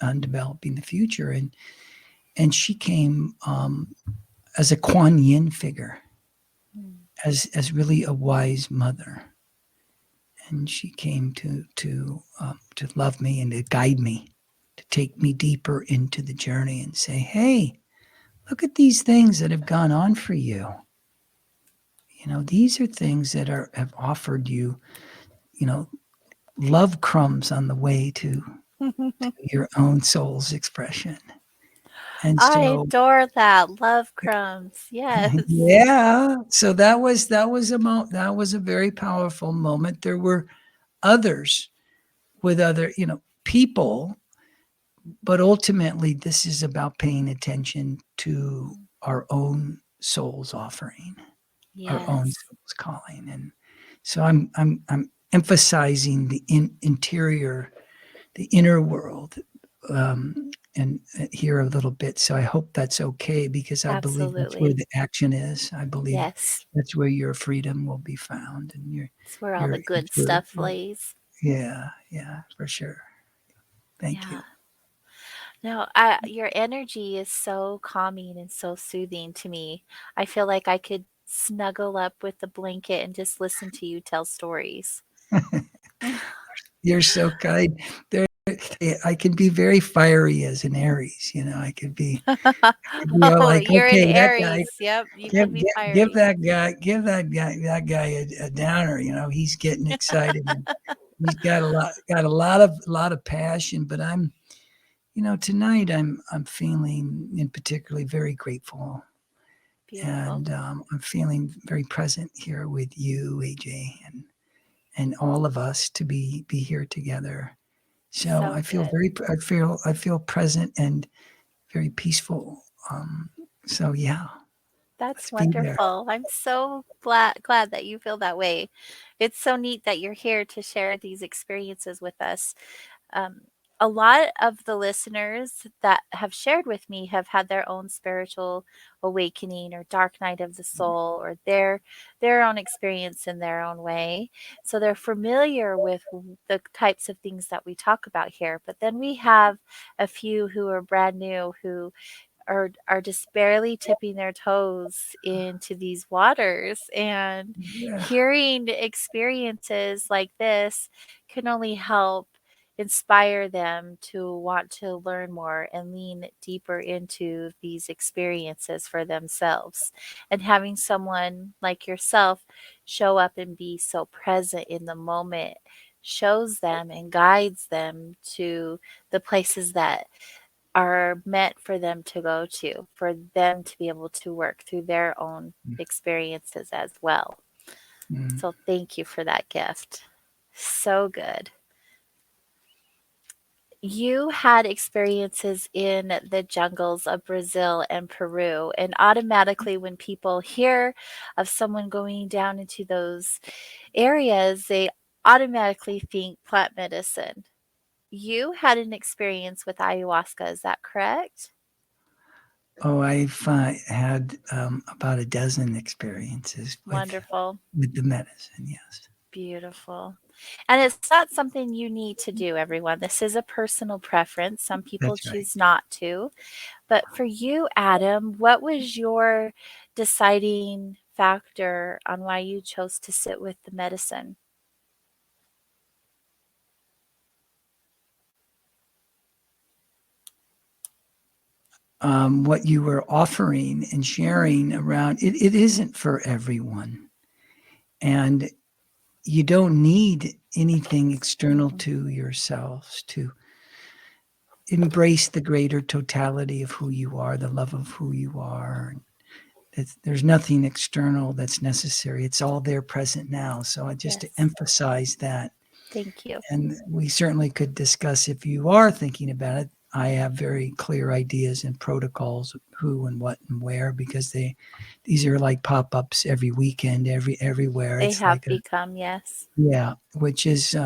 Undeveloping the Future. And she came as a Kuan Yin figure, as really a wise mother. And she came to love me and to guide me, to take me deeper into the journey and say, hey, look at these things that have gone on for you. These are things that have offered you, love crumbs on the way to your own soul's expression. And I so, adore that. Love crumbs. Yes. yeah. So that was a very powerful moment. There were others with other, people, but ultimately this is about paying attention to our own soul's offering, our own Yes. soul's calling. And so I'm emphasizing the interior, the inner world, and here a little bit. So I hope that's okay, because I believe that's where Absolutely. the action is. I believe Yes. that's where your freedom will be found, and It's where all the good it's where, stuff lays. Yeah, yeah, for sure. Thank Yeah. you. No, your energy is so calming and so soothing to me. I feel like I could snuggle up with the blanket and just listen to you tell stories. You're so kind. There, I can be very fiery as an Aries. I could be all Oh, like, you're an okay, that guy, Aries. Yep, you give, can be give fiery. that guy a downer. He's getting excited and he's got a lot of passion. But tonight I'm feeling in particularly very grateful, Beautiful. and I'm feeling very present here with you, AJ, and all of us to be here together. So So I feel good. I feel present and very peaceful. So yeah, That's let's be there. wonderful. I'm so glad that you feel that way. It's so neat that you're here to share these experiences with us. Um, a lot of the listeners that have shared with me have had their own spiritual awakening or dark night of the soul or their own experience in their own way. So they're familiar with the types of things that we talk about here. But then we have a few who are brand new who are just barely tipping their toes into these waters, and Yeah. hearing experiences like this can only help inspire them to want to learn more and lean deeper into these experiences for themselves. And having someone like yourself show up and be so present in the moment shows them and guides them to the places that are meant for them to go to, for them to be able to work through their own experiences as well. Mm. So thank you for that gift. So good. You had experiences in the jungles of Brazil and Peru, and automatically, when people hear of someone going down into those areas, they automatically think plant medicine. You had an experience with ayahuasca, is that correct? Oh, I've had about a dozen experiences Wonderful. with the medicine. Yes, Beautiful. And it's not something you need to do, everyone. This is a personal preference. Some people that's right. choose not to. But for you, Adam, what was your deciding factor on why you chose to sit with the medicine? What you were offering and sharing around it isn't for everyone, and you don't need anything external to yourselves to embrace the greater totality of who you are, the love of who you are. There's nothing external that's necessary. It's all there present now. So just to Yes. emphasize that, Thank you. and we certainly could discuss if you are thinking about it. I have very clear ideas and protocols of who and what and where, because these are like pop-ups every weekend, everywhere. They It's have like a become, yes. yeah, which is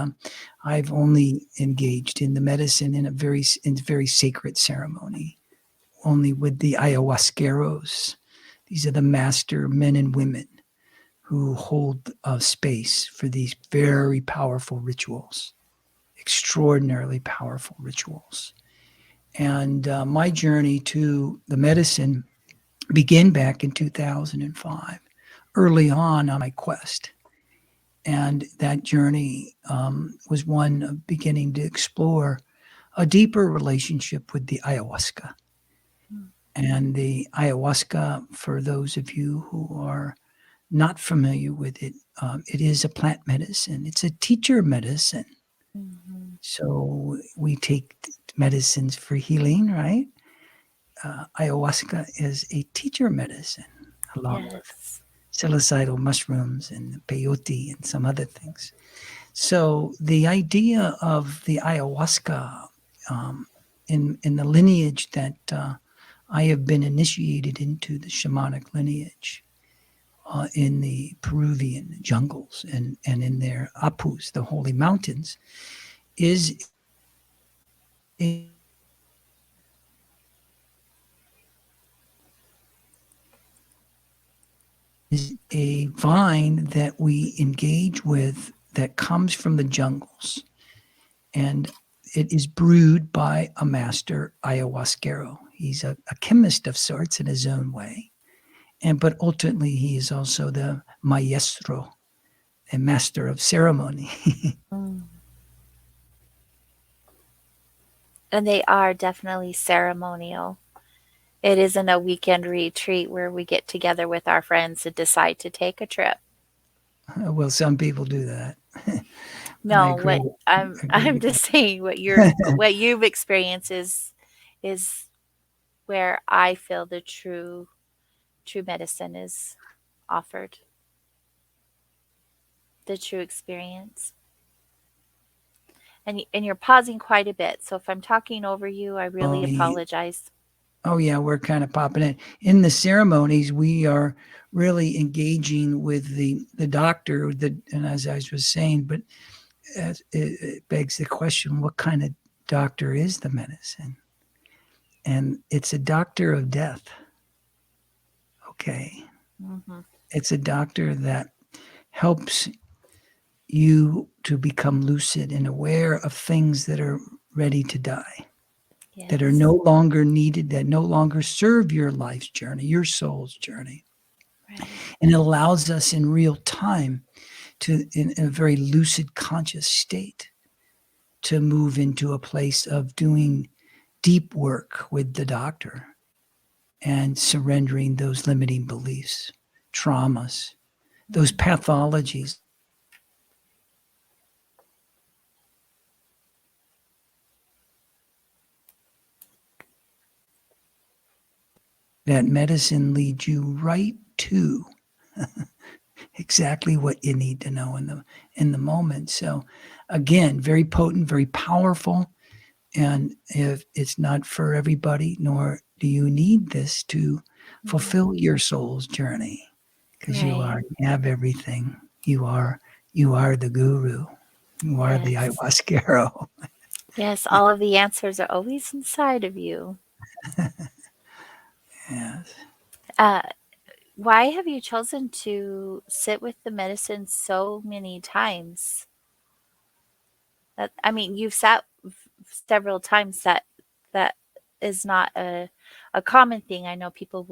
I've only engaged in the medicine in very sacred ceremony, only with the ayahuasqueros. These are the master men and women who hold a space for these very powerful rituals, extraordinarily powerful rituals. And my journey to the medicine began back in 2005, early on my quest. And that journey was one of beginning to explore a deeper relationship with the ayahuasca. Mm. And the ayahuasca, for those of you who are not familiar with it, it is a plant medicine. It's a teacher medicine. Mhm. So we take medicines for healing, right? Ayahuasca is a teacher medicine, along with Yes. psilocybal mushrooms and peyote and some other things. So the idea of the ayahuasca in the lineage that I have been initiated into, the shamanic lineage, in the Peruvian jungles and in their apus, the holy mountains, is a vine that we engage with that comes from the jungles, and it is brewed by a master ayahuasquero. He's a chemist of sorts in his own way, but ultimately he is also the maestro, a master of ceremony. Mm. And they are definitely ceremonial. It isn't a weekend retreat where we get together with our friends and decide to take a trip. Well, some people do that. No, agree what with- I'm agree with just that. saying what you've experienced is where I feel the true medicine is offered. The true experience. And you're pausing quite a bit. So if I'm talking over you, I really apologize. Oh yeah, we're kind of popping in. In the ceremonies, we are really engaging with the doctor. And as I was saying, but it begs the question: what kind of doctor is the medicine? And it's a doctor of death. Okay, it's a doctor that helps you to become lucid and aware of things that are ready to die. Yes. That are no longer needed, that no longer serve your life's journey, your soul's journey. Right. And it allows us in real time in a very lucid, conscious state, to move into a place of doing deep work with the doctor and surrendering those limiting beliefs, traumas, those pathologies. That medicine leads you right to exactly what you need to know in the moment. So again, very potent, very powerful. And if it's not for everybody, nor do you need this to fulfill your soul's journey, because you have everything. You are the guru. You are the ayahuasquero. Yes, all of the answers are always inside of you. Yes. Why have you chosen to sit with the medicine so many times? You've sat several times. That is not a common thing. I know people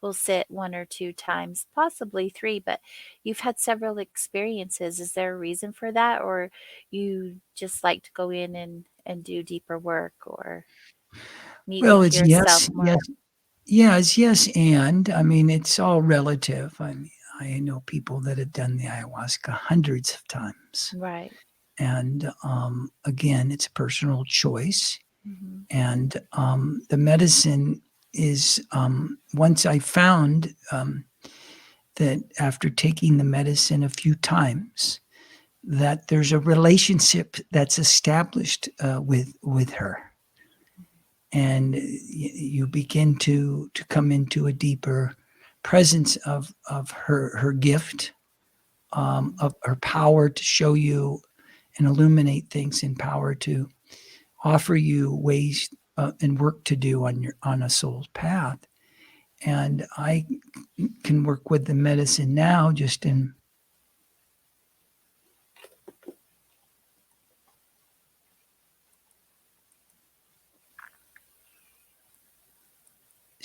will sit 1 or 2 times, possibly 3, but you've had several experiences. Is there a reason for that, or you just like to go in and do deeper work or meet Well, with it's yourself more? yes. Yeah, it's yes, and I mean, it's all relative. I mean, I know people that have done the ayahuasca hundreds of times. Right. And again, it's a personal choice. Mm-hmm. And the medicine is, once I found that after taking the medicine a few times, that there's a relationship that's established with her. And you begin to come into a deeper presence of her gift, of her power to show you and illuminate things, and power to offer you ways and work to do on a soul's path. And I can work with the medicine now just in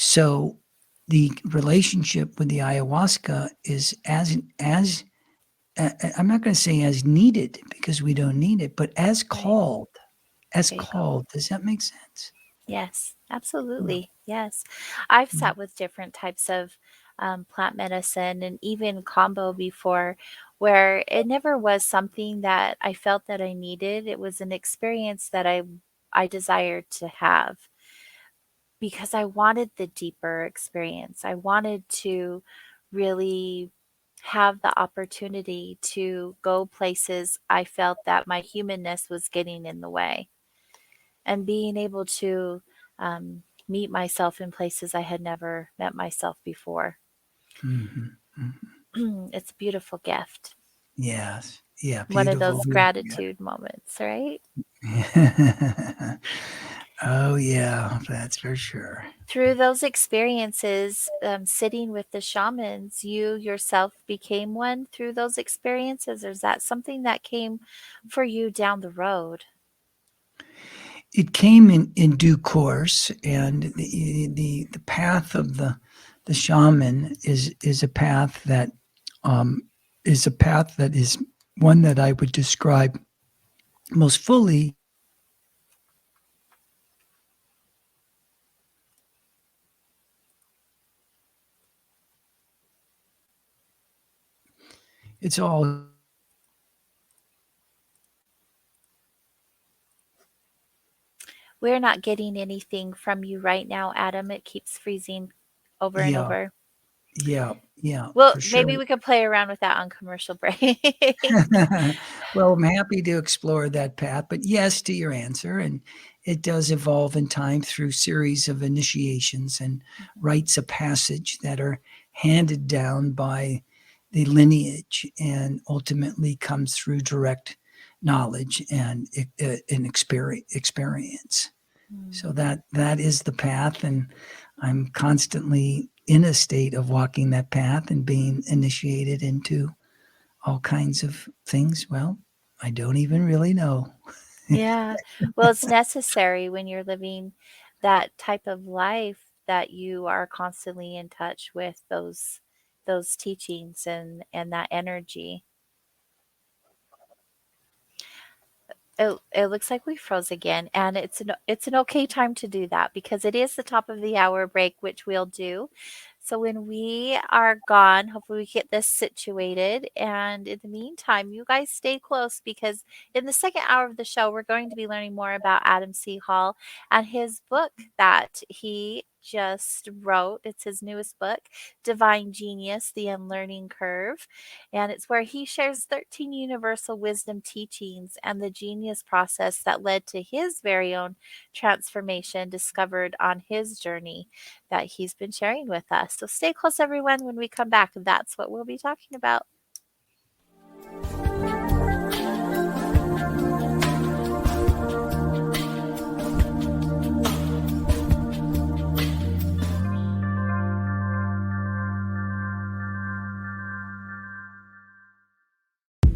so the relationship with the ayahuasca is as I'm not going to say as needed, because we don't need it, but as called. As called. Does that make sense? Yes, absolutely. Yes. I've sat with different types of plant medicine and even combo before, where it never was something that I felt that I needed. It was an experience that I desired to have, because I wanted the deeper experience. I wanted to really have the opportunity to go places I felt that my humanness was getting in the way, and being able to meet myself in places I had never met myself before. It's a beautiful gift. Yes. Yeah. One of Beautiful. those gratitude moments, right? Oh, yeah, that's for sure. Through those experiences, sitting with the shamans, you yourself became one through those experiences, or is that something that came for you down the road? It came in due course, and the path of the shaman is a path that is one that I would describe most fully. It's all We're not getting anything from you right now, Adam. It keeps freezing over and yeah, over. yeah, Well, for sure. maybe we could play around with that on commercial break. Well, I'm happy to explore that path, but yes to your answer. And it does evolve in time through series of initiations and rites of passage that are handed down by the lineage and ultimately comes through direct knowledge and an experience. So that is the path, and I'm constantly in a state of walking that path and being initiated into all kinds of things. Well, I don't even really know. Yeah. Well, it's necessary when you're living that type of life that you are constantly in touch with those teachings and that energy. It looks like we froze again, and it's an okay time to do that because it is the top of the hour break, which we'll do. So when we are gone, hopefully we get this situated. And in the meantime, you guys stay close because in the second hour of the show, we're going to be learning more about Adam C. Hall and his book that he just wrote. It's his newest book, Divine Genius, The Unlearning Curve. And it's where he shares 13 universal wisdom teachings and the genius process that led to his very own transformation discovered on his journey that he's been sharing with us. So stay close, everyone. When we come back, that's what we'll be talking about.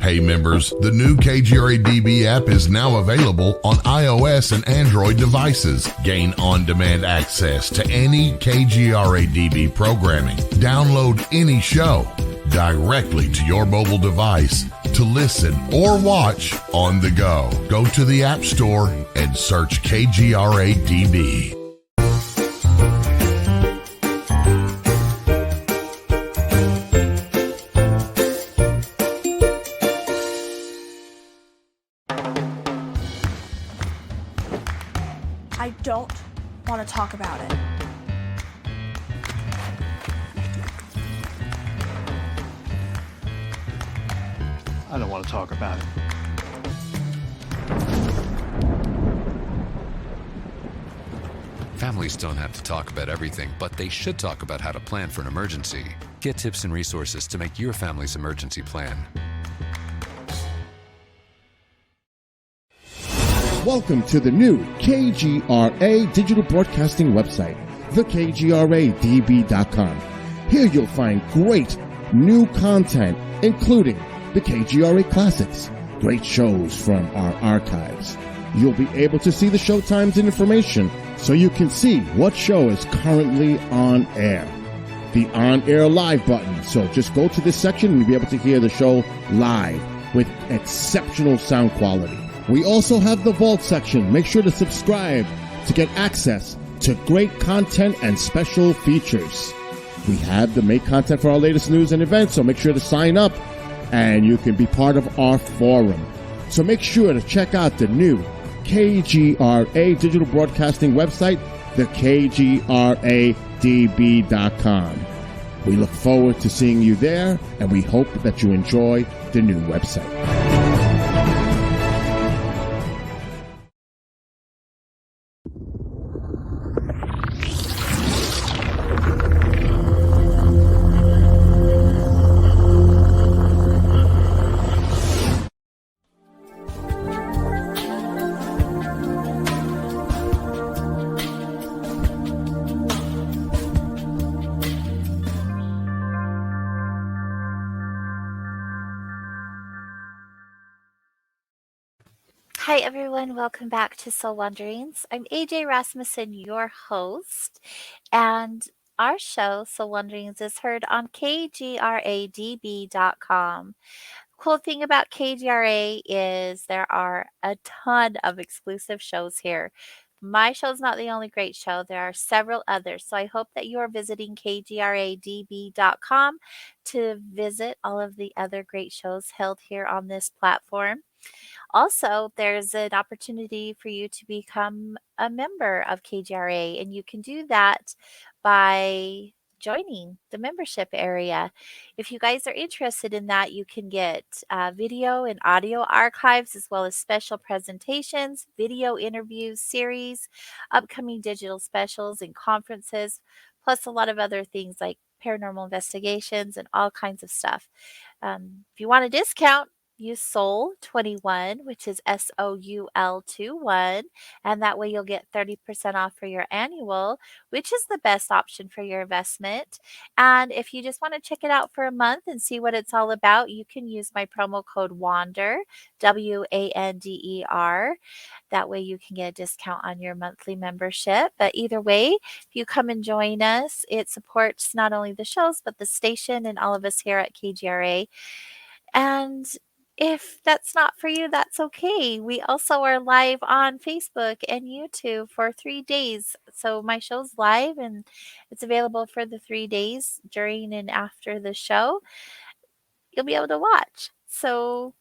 Hey members, the new KGRA DB app is now available on iOS and Android devices. Gain on-demand access to any KGRA DB programming. Download any show directly to your mobile device to listen or watch on the go. Go to the App Store and search KGRA DB. I don't want to talk about it. I don't want to talk about it. Families don't have to talk about everything, but they should talk about how to plan for an emergency. Get tips and resources to make your family's emergency plan. Welcome to the new KGRA digital broadcasting website, thekgradb.com. Here you'll find great new content, including the KGRA Classics, great shows from our archives. You'll be able to see the show times and information so you can see what show is currently on air. The on-air live button, so just go to this section and you'll be able to hear the show live with exceptional sound quality. We also have the Vault section. Make sure to subscribe to get access to great content and special features. We have the make content for our latest news and events, so make sure to sign up and you can be part of our forum. So make sure to check out the new KGRA digital broadcasting website, thekgradb.com. We look forward to seeing you there, and we hope that you enjoy the new website. Hi, everyone. Welcome back to Soul Wanderings. I'm AJ Rasmussen, your host, and our show, Soul Wanderings, is heard on kgradb.com. Cool thing about KGRA is there are a ton of exclusive shows here. My show's not the only great show. There are several others. So I hope that you are visiting kgradb.com to visit all of the other great shows held here on this platform. Also, there's an opportunity for you to become a member of KGRA, and you can do that by joining the membership area. If you guys are interested in that, you can get video and audio archives as well as special presentations, video interviews, series, upcoming digital specials, and conferences, plus a lot of other things like paranormal investigations and all kinds of stuff. If you want a discount, use Soul21, which is SOUL21, and that way you'll get 30% off for your annual, which is the best option for your investment. And if you just want to check it out for a month and see what it's all about, you can use my promo code WANDER, WANDER. That way you can get a discount on your monthly membership. But either way, if you come and join us, it supports not only the shows, but the station and all of us here at KGRA. And if that's not for you, that's okay. We also are live on Facebook and YouTube for 3 days. So my show's live and it's available for the 3 days during and after the show. You'll be able to watch. So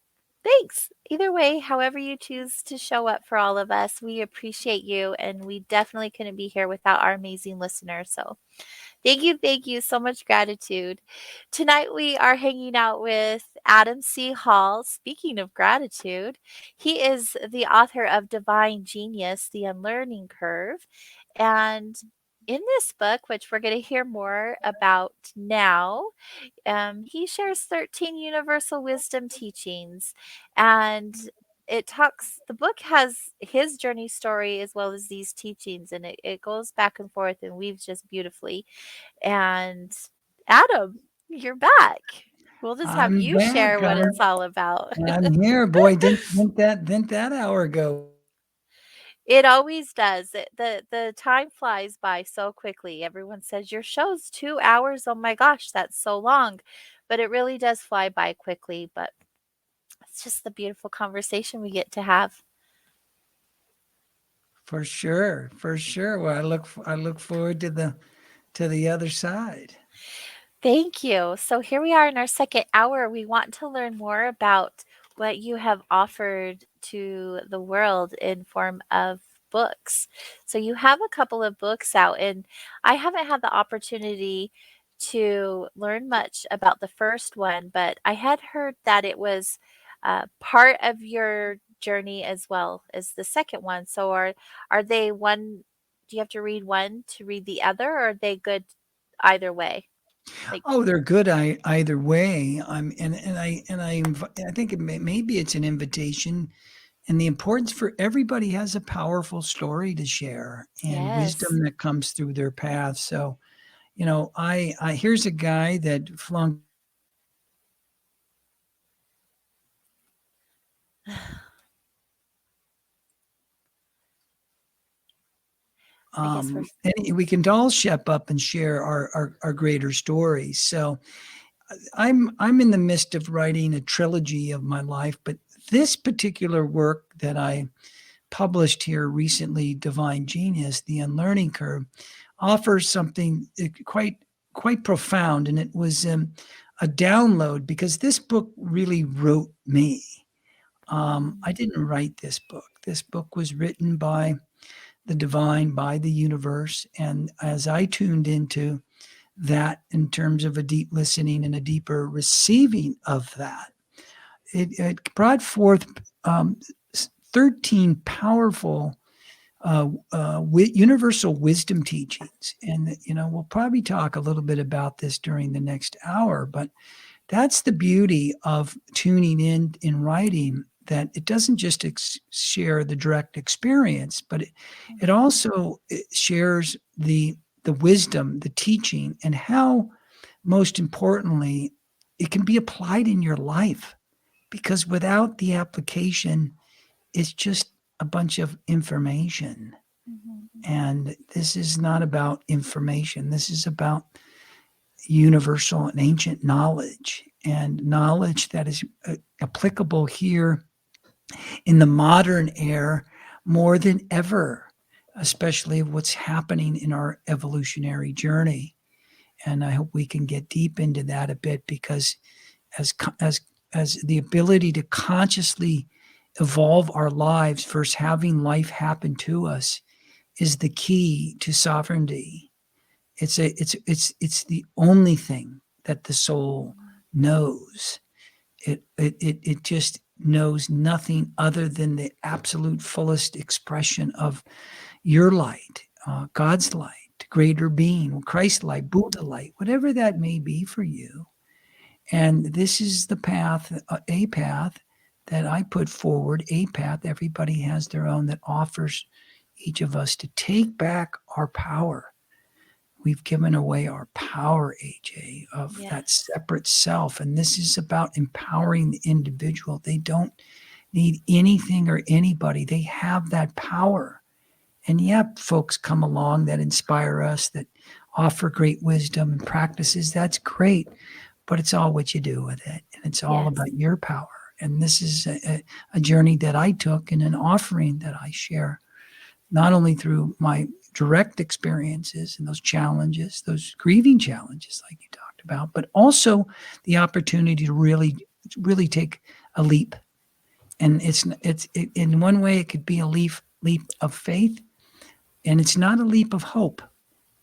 thanks. Either way, however you choose to show up for all of us, we appreciate you, and we definitely couldn't be here without our amazing listeners. So thank you. So much gratitude. Tonight we are hanging out with Adam C. Hall. Speaking of gratitude, he is the author of Divine Genius, The Unlearning Curve. And in this book, which we're going to hear more about now, he shares 13 universal wisdom teachings. And the book has his journey story as well as these teachings, and it goes back and forth and weaves just beautifully. And Adam, you're back. We'll just have I'm you share back. what it's all about. I'm here, boy. Didn't that hour go? It always does. The time flies by so quickly. Everyone says your show's 2 hours. Oh my gosh, that's so long. But it really does fly by quickly. But it's just the beautiful conversation we get to have. For sure. Well, I look forward to the other side. Thank you. So here we are in our second hour. We want to learn more about what you have offered to the world in form of books. So you have a couple of books out, and I haven't had the opportunity to learn much about the first one, but I had heard that it was part of your journey as well as the second one. So are they one? Do you have to read one to read the other, or are they good either way? Like, Oh, they're good either way. I think maybe it's an invitation, and the importance for everybody has a powerful story to share and yes. wisdom that comes through their path. So, I here's a guy that flunked. And we can all step up and share our greater stories. So I'm in the midst of writing a trilogy of my life, but this particular work that I published here recently, Divine Genius, The Unlearning Curve, offers something quite profound. And it was a download because this book really wrote me. I didn't write this book. This book was written by the divine, by the universe. And as I tuned into that in terms of a deep listening and a deeper receiving of that, it brought forth 13 powerful universal wisdom teachings. And, we'll probably talk a little bit about this during the next hour, but that's the beauty of tuning in writing, that it doesn't just share the direct experience, but it also shares the wisdom, the teaching, and how, most importantly, it can be applied in your life. Because without the application, it's just a bunch of information. Mhm. And this is not about information. This is about universal and ancient knowledge, and knowledge that is applicable here in the modern era more than ever, especially what's happening in our evolutionary journey. And I hope we can get deep into that a bit, because as the ability to consciously evolve our lives versus having life happen to us is the key to sovereignty. It's the only thing that the soul knows. It just knows nothing other than the absolute fullest expression of your light, God's light, greater being, Christ light, Buddha light, whatever that may be for you. And this is the path, a path that I put forward, a path everybody has their own, that offers each of us to take back our power. We've given away our power, AJ, of that separate self. And this is about empowering the individual. They don't need anything or anybody. They have that power. And folks come along that inspire us, that offer great wisdom and practices. That's great. But it's all what you do with it. And it's all about your power. And this is a journey that I took, and an offering that I share, not only through my direct experiences and those challenges, those grieving challenges like you talked about, but also the opportunity to really take a leap. And it's in one way it could be a leap of faith, and it's not a leap of hope,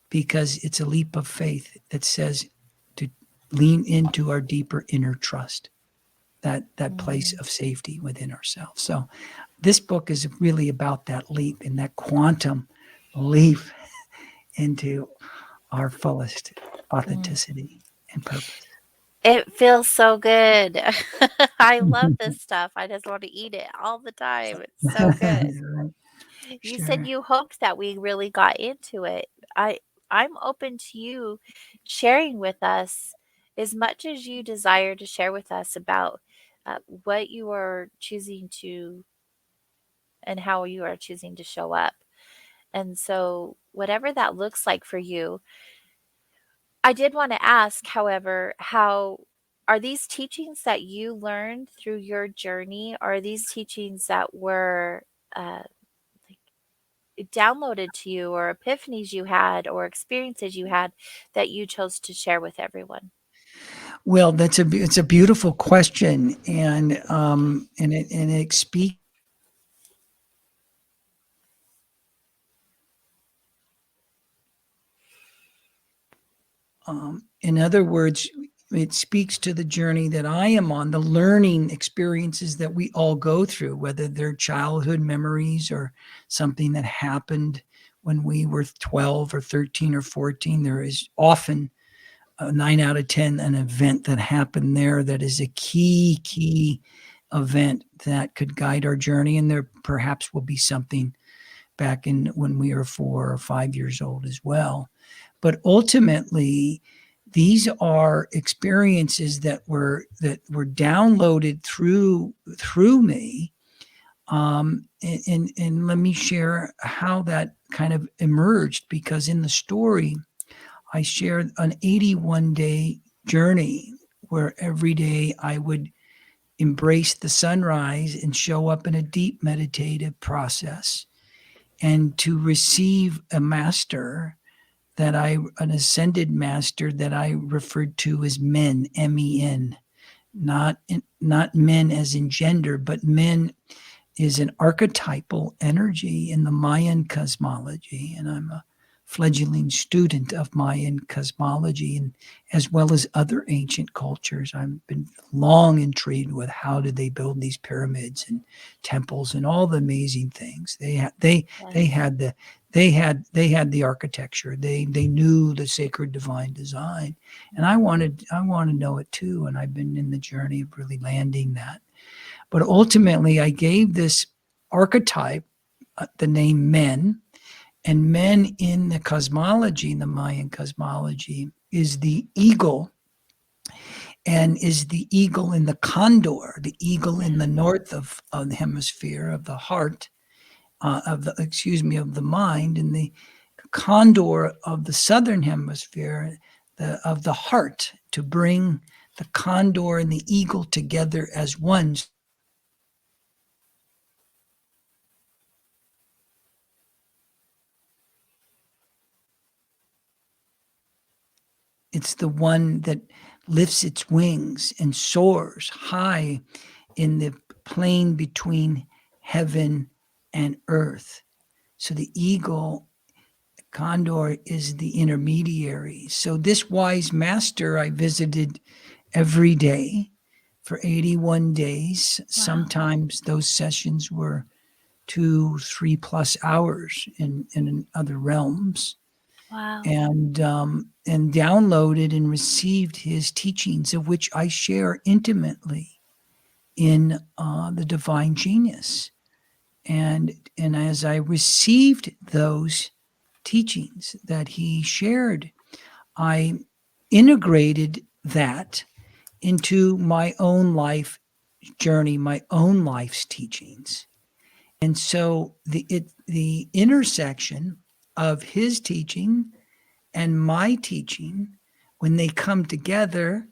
because it's a leap of faith that says to lean into our deeper inner trust, that place of safety within ourselves. So this book is really about that leap, and that quantum leap into our fullest authenticity and purpose. It feels so good. I love this stuff. I just want to eat it all the time. It's so good. You said you hoped that we really got into it. I'm open to you sharing with us as much as you desire to share with us about what you are choosing to, and how you are choosing to show up. And so whatever that looks like for you, I did want to ask, however, how are these teachings that you learned through your journey? Are these teachings that were downloaded to you, or epiphanies you had, or experiences you had that you chose to share with everyone? Well, it's a beautiful question, and it speaks. In other words, it speaks to the journey that I am on, the learning experiences that we all go through, whether they're childhood memories or something that happened when we were 12 or 13 or 14. There is often 9 out of 10 an event that happened there that is a key event that could guide our journey. And there perhaps will be something back in when we were 4 or 5 years old as well. But ultimately, these are experiences that were downloaded through me. And let me share how that kind of emerged, because in the story, I shared an 81-day journey where every day I would embrace the sunrise and show up in a deep meditative process, and to receive a master an ascended master that I referred to as Men, M-E-N, not men as in gender, but men is an archetypal energy in the Mayan cosmology. And I'm a fledgling student of Mayan cosmology, and as well as other ancient cultures. I've been long intrigued with how did they build these pyramids and temples and all the amazing things. They had the architecture. They knew the sacred divine design, and I want to know it too. And I've been in the journey of really landing that. But ultimately, I gave this archetype the name Men. And Men in the cosmology, in the Mayan cosmology, is the eagle. and is the eagle and the condor, the eagle in the north of the hemisphere of the heart, of the mind, and the condor of the southern hemisphere, of the heart, to bring the condor and the eagle together as one. It's the one that lifts its wings and soars high in the plane between heaven and earth. So the eagle, condor, is the intermediary. So this wise master I visited every day for 81 days. Wow. Sometimes those sessions were 2-3+ hours in other realms. Wow. And downloaded and received his teachings, of which I share intimately in the Divine Genius. And as I received those teachings that he shared, I integrated that into my own life journey, my own life's teachings. And so the intersection of his teaching and my teaching, when they come together,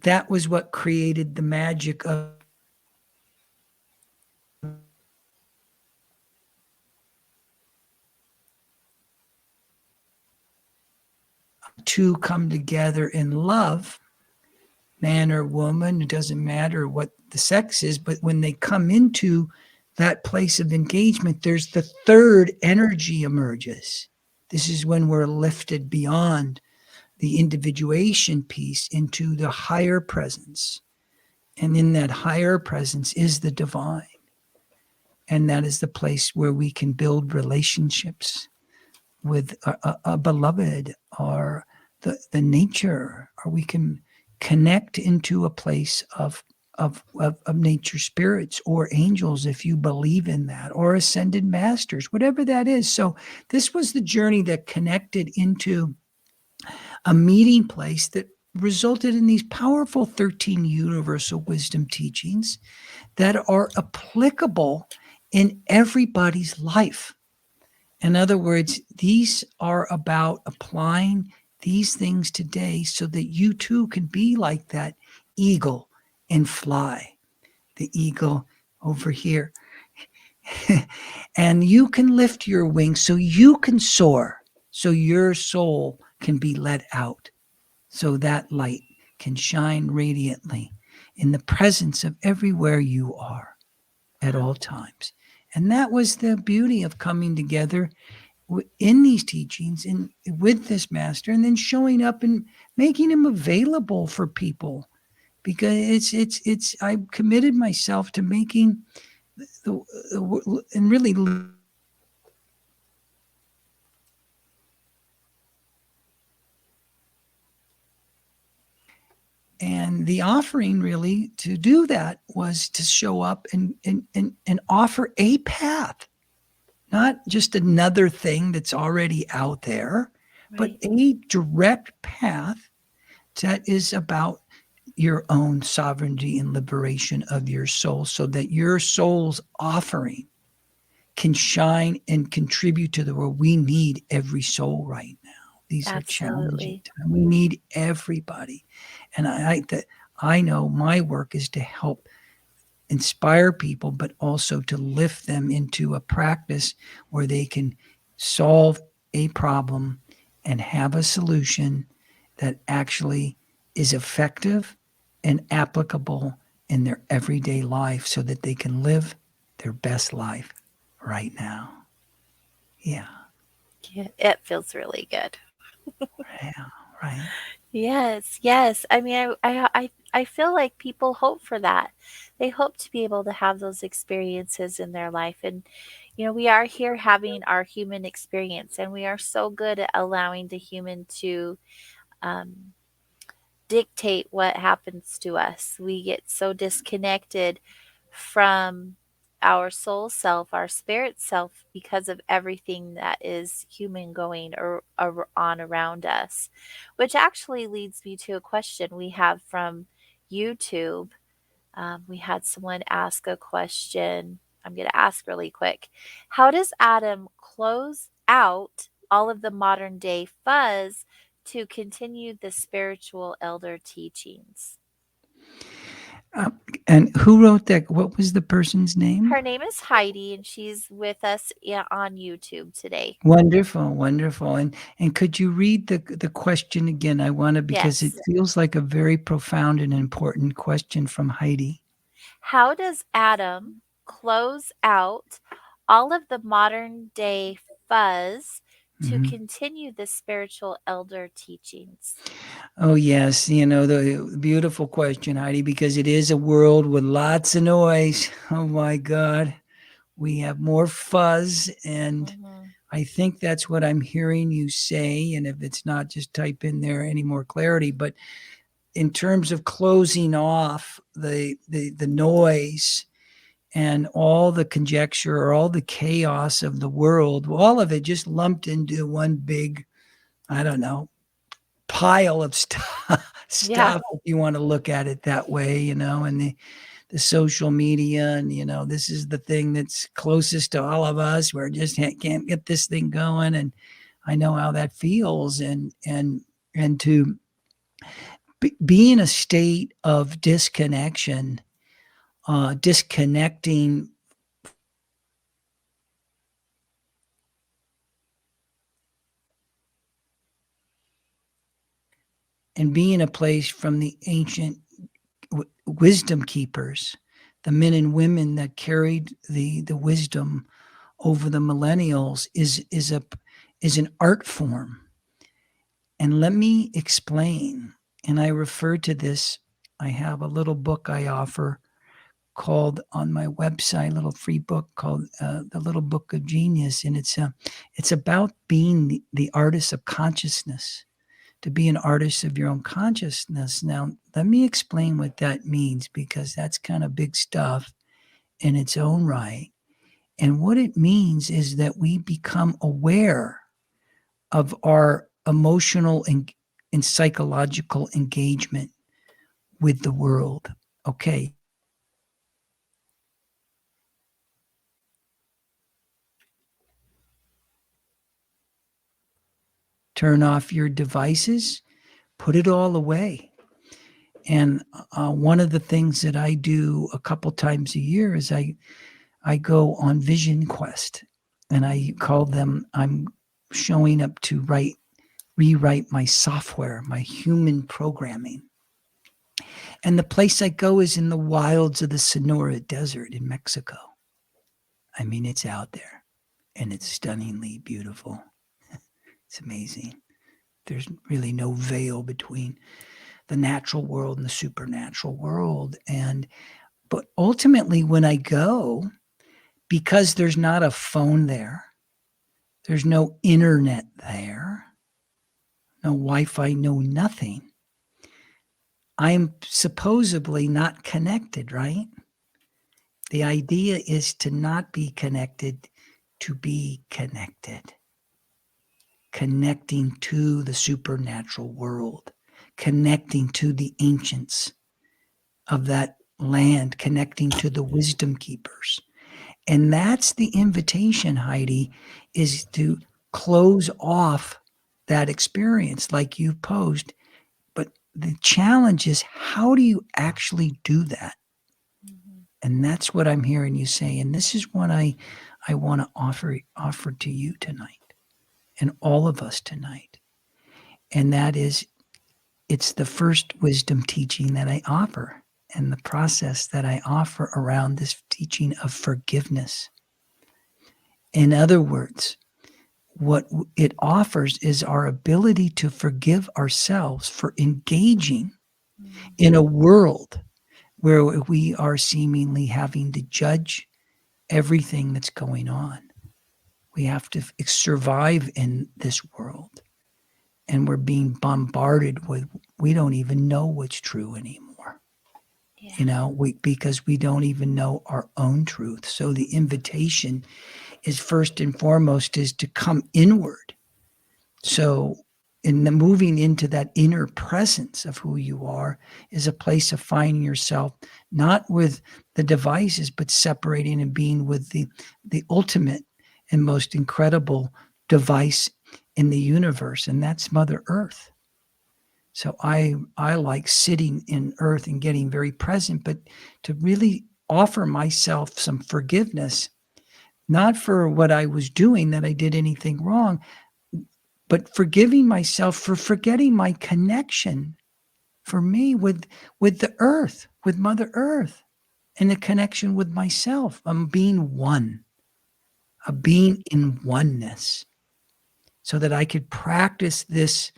that was what created the magic of two come together in love, man or woman, it doesn't matter what the sex is, but when they come into that place of engagement, there's the third energy emerges. This is when we're lifted beyond the individuation piece into the higher presence. And in that higher presence is the divine. And that is the place where we can build relationships with a beloved, or the nature, or we can connect into a place of nature spirits or angels, if you believe in that, or ascended masters, whatever that is. So this was the journey that connected into a meeting place that resulted in these powerful 13 universal wisdom teachings that are applicable in everybody's life. In other words, these are about applying these things today so that you too can be like that eagle and fly. The eagle over here. And you can lift your wings so you can soar, so your soul can be let out, so that light can shine radiantly in the presence of everywhere you are at all times. And that was the beauty of coming together in these teachings and with this master, and then showing up and making him available for people, because it's I committed myself to making and really and the offering really to do that was to show up and offer a path, not just another thing that's already out there, right, but a direct path that is about your own sovereignty and liberation of your soul, so that your soul's offering can shine and contribute to the world. We need every soul right now. These Absolutely. Are challenging times. We need everybody. And I know my work is to help inspire people, but also to lift them into a practice where they can solve a problem and have a solution that actually is effective and applicable in their everyday life, so that they can live their best life right now. Yeah. It feels really good. Yeah, right. Yes. I mean, I feel like people hope for that. They hope to be able to have those experiences in their life. And, we are here having our human experience, and we are so good at allowing the human to dictate what happens to us. We get so disconnected from our soul self, our spirit self, because of everything that is human going on around us. Which actually leads me to a question we have from YouTube. We had someone ask a question. I'm going to ask really quick. How does Adam close out all of the modern day fuzz to continue the spiritual elder teachings? And who wrote that? What was the person's name? Her name is Heidi, and she's with us on YouTube today. Wonderful, wonderful. And could you read the question again? I want to, because Yes. it feels like a very profound and important question from Heidi. How does Adam close out all of the modern day fuzz to Mhm. continue the spiritual elder teachings? Oh, yes. The beautiful question, Heidi, because it is a world with lots of noise. Oh, my God. We have more fuzz, and Mhm. I think that's what I'm hearing you say. And if it's not, just type in there any more clarity. But in terms of closing off the noise and all the conjecture or all the chaos of the world, all of it just lumped into one big, I don't know, pile of stuff, if you want to look at it that way, and the social media, and this is the thing that's closest to all of us. We're just can't get this thing going, and I know how that feels, and to be in a state of disconnection, disconnecting and be in a place from the ancient wisdom keepers, the men and women that carried the wisdom over the millennials, is an art form. And let me explain. And I refer to this. I have a little book I offer called on my website, a little free book called The Little Book of Genius. And it's about being the artist of consciousness, to be an artist of your own consciousness. Now, let me explain what that means, because that's kind of big stuff in its own right. And what it means is that we become aware of our emotional and psychological engagement with the world. Okay. Turn off your devices, put it all away. And one of the things that I do a couple times a year is I go on Vision Quest, and I call them, I'm showing up to rewrite my software, my human programming. And the place I go is in the wilds of the Sonora Desert in Mexico. I mean, it's out there, and it's stunningly beautiful. It's amazing. There's really no veil between the natural world and the supernatural world. But ultimately, when I go, because there's not a phone there, there's no internet there, no Wi-Fi, no nothing, I'm supposedly not connected, right? The idea is to not be connected, to be connected. Connecting to the supernatural world, connecting to the ancients of that land, connecting to the wisdom keepers. And that's the invitation, Heidi, is to close off that experience like you posed. But the challenge is, how do you actually do that? Mm-hmm. And that's what I'm hearing you say. And this is what I want to offer to you tonight, and all of us tonight. And that is, it's the first wisdom teaching that I offer, and the process that I offer around this teaching of forgiveness. In other words, what it offers is our ability to forgive ourselves for engaging in a world where we are seemingly having to judge everything that's going on. We have to survive in this world, and we're being bombarded with, we don't even know what's true anymore. because we don't even know our own truth. So the invitation is first and foremost is to come inward. So in the moving into that inner presence of who you are is a place of finding yourself, not with the devices, but separating and being with the ultimate and most incredible device in the universe, and that's Mother Earth. So I like sitting in earth and getting very present, but to really offer myself some forgiveness, not for what I was doing, that I did anything wrong, but forgiving myself for forgetting my connection for me with the earth, with Mother Earth, and the connection with myself. I'm being one, a being in oneness, so that I could practice this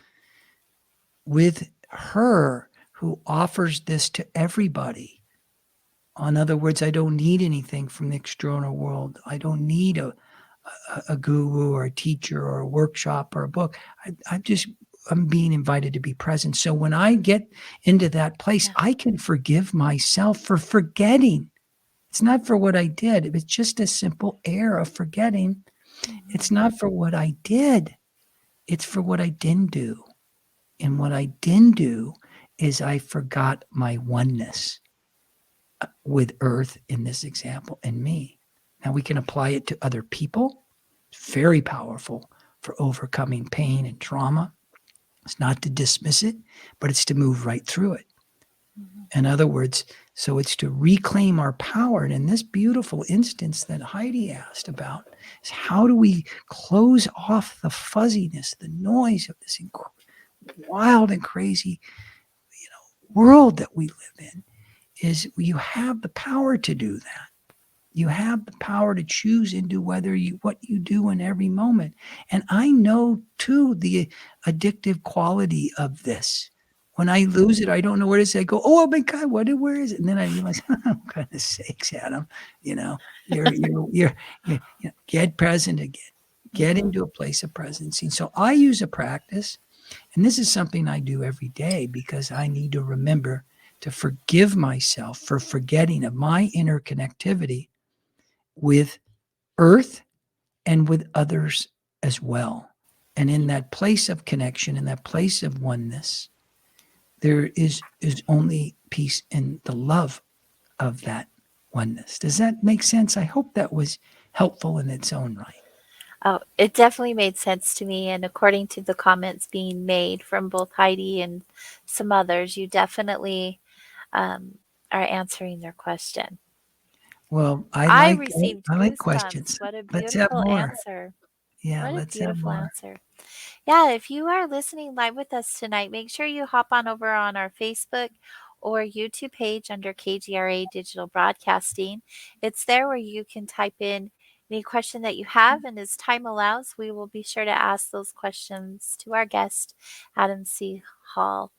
with her who offers this to everybody. In other words, I don't need anything from the external world. I don't need a guru or a teacher or a workshop or a book. I'm being invited to be present. So when I get into that place, I can forgive myself for forgetting. It's not for what I did. It's just a simple error of forgetting. It's not for what I did. It's for what I didn't do. And what I didn't do is I forgot my oneness with Earth in this example and me. Now we can apply it to other people. It's very powerful for overcoming pain and trauma. It's not to dismiss it, but it's to move right through it. In other words, so it's to reclaim our power. And in this beautiful instance that Heidi asked about is how do we close off the fuzziness, the noise of this wild and crazy, world that we live in, is you have the power to do that. You have the power to choose into what you do in every moment. And I know too the addictive quality of this. When I lose it, I don't know where to say. I go, oh my God, where is it? And then I realize, oh, goodness sakes, Adam, you're get present again. Get into a place of presence. And so I use a practice. And this is something I do every day because I need to remember to forgive myself for forgetting of my interconnectivity with Earth and with others as well. And in that place of connection, in that place of oneness, there is only peace in the love of that oneness. Does that make sense? I hope that was helpful in its own right. Oh, it definitely made sense to me. And according to the comments being made from both Heidi and some others, you definitely are answering their question. Well, I received I like goosebumps. questions. What a Let's have beautiful more. answer. Yeah, What a let's have beautiful more. answer. Yeah, if you are listening live with us tonight, make sure you hop on over on our Facebook or YouTube page under KGRA Digital Broadcasting. It's there where you can type in any question that you have, and as time allows, we will be sure to ask those questions to our guest, Adam C. Hall.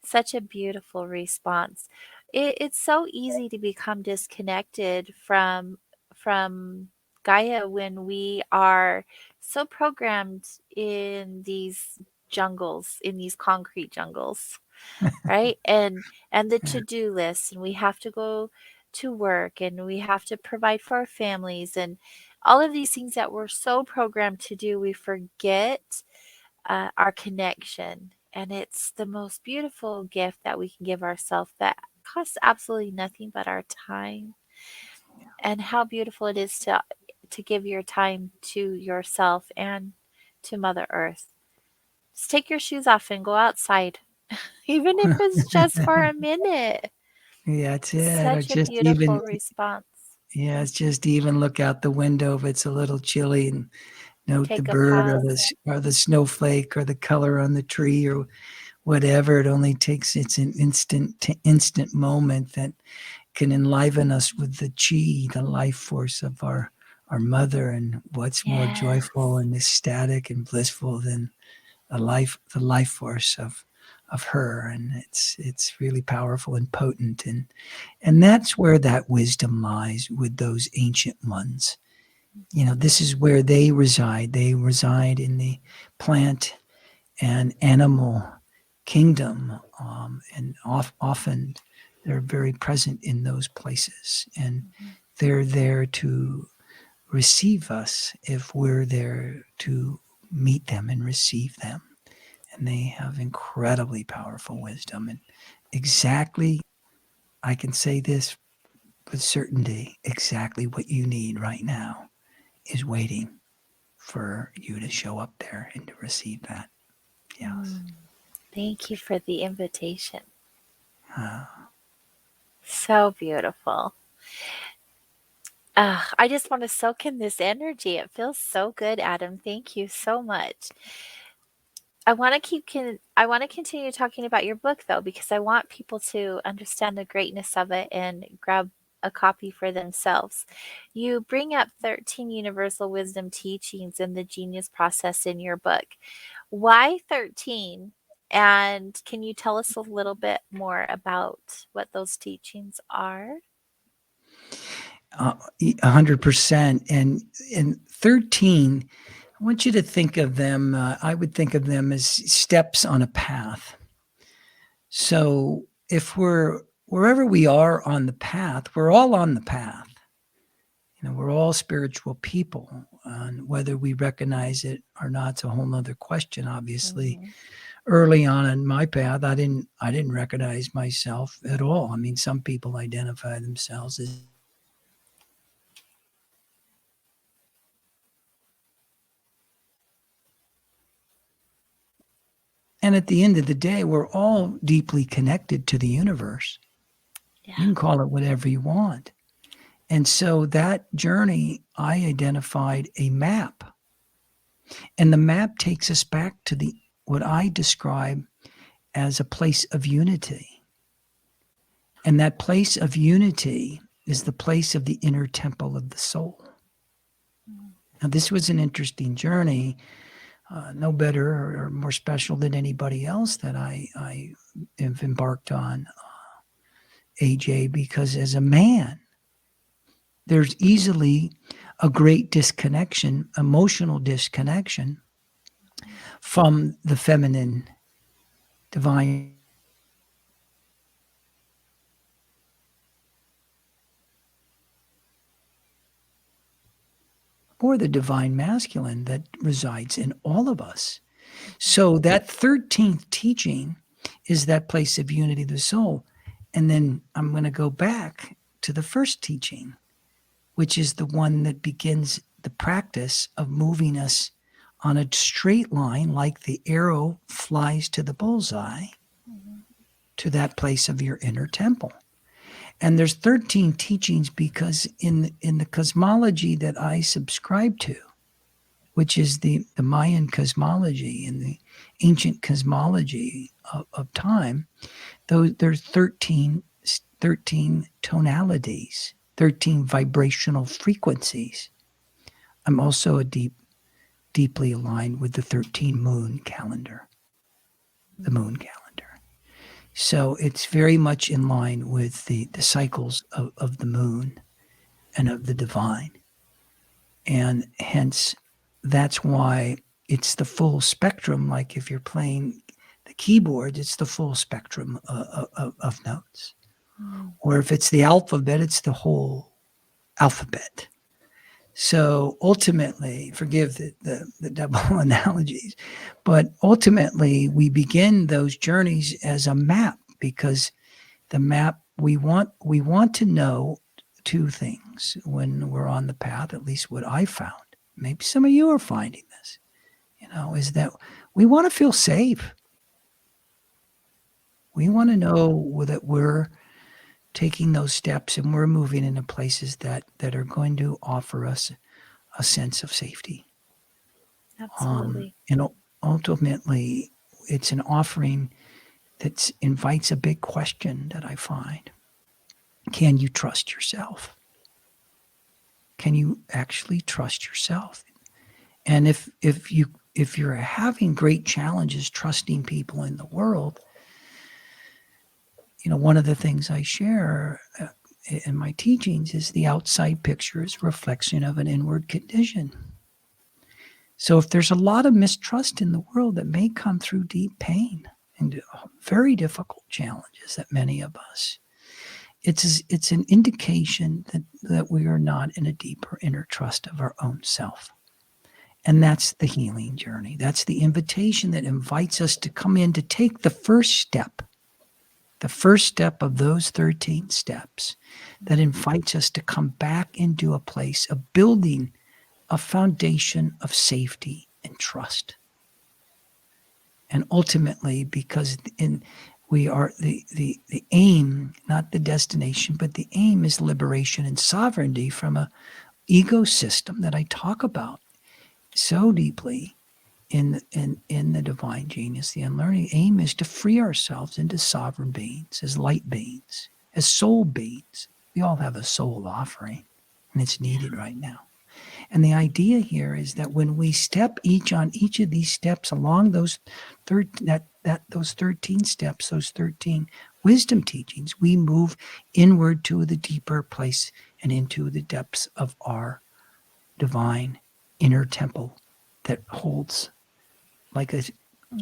Such a beautiful response. It's so easy to become disconnected from Gaia when we are so programmed in these jungles, in these concrete jungles, right? And the to-do list, and we have to go to work, and we have to provide for our families, and all of these things that we're so programmed to do, we forget our connection. And it's the most beautiful gift that we can give ourselves that costs absolutely nothing but our time. And how beautiful it is to give your time to yourself and to Mother Earth. Just take your shoes off and go outside, even if it's just for a minute. Yeah, that's it. Or Such a just beautiful even, response. yeah, it's just even look out the window if it's a little chilly and note the Take a bird pause. or the snowflake or the color on the tree or whatever. It only takes, it's an instant moment that can enliven us with the chi, the life force of our mother. And what's more Yes. joyful and ecstatic and blissful than the life force of her. And it's really powerful and potent. And that's where that wisdom lies with those ancient ones. This is where they reside. They reside in the plant and animal kingdom, and often They're very present in those places, and they're there to receive us if we're there to meet them and receive them. And they have incredibly powerful wisdom. And exactly, I can say this with certainty, exactly what you need right now is waiting for you to show up there and to receive that. Yes. Thank you for the invitation. Uh, So beautiful. I just want to soak in this energy. It feels so good, Adam. Thank you so much. I want to continue talking about your book though, because I want people to understand the greatness of it and grab a copy for themselves. You bring up 13 universal wisdom teachings in the genius process in your book. Why 13? And can you tell us a little bit more about what those teachings are? 100%. And 13, I want you to think of them, I would think of them as steps on a path. So if we're wherever we are on the path, we're all on the path. We're all spiritual people. And whether we recognize it or not, it's a whole nother question, obviously. Early on in my path, I didn't recognize myself at all. I mean, some people identify themselves as and at the end of the day, we're all deeply connected to the universe. You can call it whatever you want. And so that journey, I identified a map. And the map takes us back to what I describe as a place of unity. And that place of unity is the place of the inner temple of the soul. Now, this was an interesting journey, no better or more special than anybody else that I have embarked on, AJ, because as a man, there's easily a great disconnection, emotional disconnection from the feminine divine or the divine masculine that resides in all of us. So that 13th teaching is that place of unity of the soul. And then I'm going to go back to the first teaching, which is the one that begins the practice of moving us on a straight line like the arrow flies to the bullseye, to that place of your inner temple. And there's 13 teachings because in the cosmology that I subscribe to, which is the Mayan cosmology and the ancient cosmology of time, there's 13 tonalities, 13 vibrational frequencies. I'm also deeply aligned with the 13 moon calendar, the moon calendar. So it's very much in line with the cycles of the moon and of the divine. And hence, that's why it's the full spectrum. Like if you're playing the keyboard, it's the full spectrum of notes. Or if it's the alphabet, it's the whole alphabet. So ultimately, forgive the double analogies, but ultimately we begin those journeys as a map, because the map, we want to know two things when we're on the path, at least what I found. Maybe some of you are finding this, is that we want to feel safe. We want to know that we're taking those steps and we're moving into places that are going to offer us a sense of safety. Absolutely. And ultimately, it's an offering that invites a big question that I find. Can you trust yourself? Can you actually trust yourself? And if you're having great challenges trusting people in the world, one of the things I share in my teachings is the outside picture is a reflection of an inward condition. So if there's a lot of mistrust in the world, that may come through deep pain and very difficult challenges that many of us it's an indication that we are not in a deeper inner trust of our own self. And that's the healing journey. That's the invitation that invites us to come in to take the first step of those 13 steps that invites us to come back into a place of building a foundation of safety and trust. And ultimately, because we are the aim, not the destination, but the aim is liberation and sovereignty from a ego system that I talk about so deeply in the divine genius, the unlearning. Aim is to free ourselves into sovereign beings, as light beings, as soul beings. We all have a soul offering, and it's needed right now. And the idea here is that when we step on each of these steps along those 13 steps, those 13 wisdom teachings, we move inward to the deeper place and into the depths of our divine inner temple that holds like a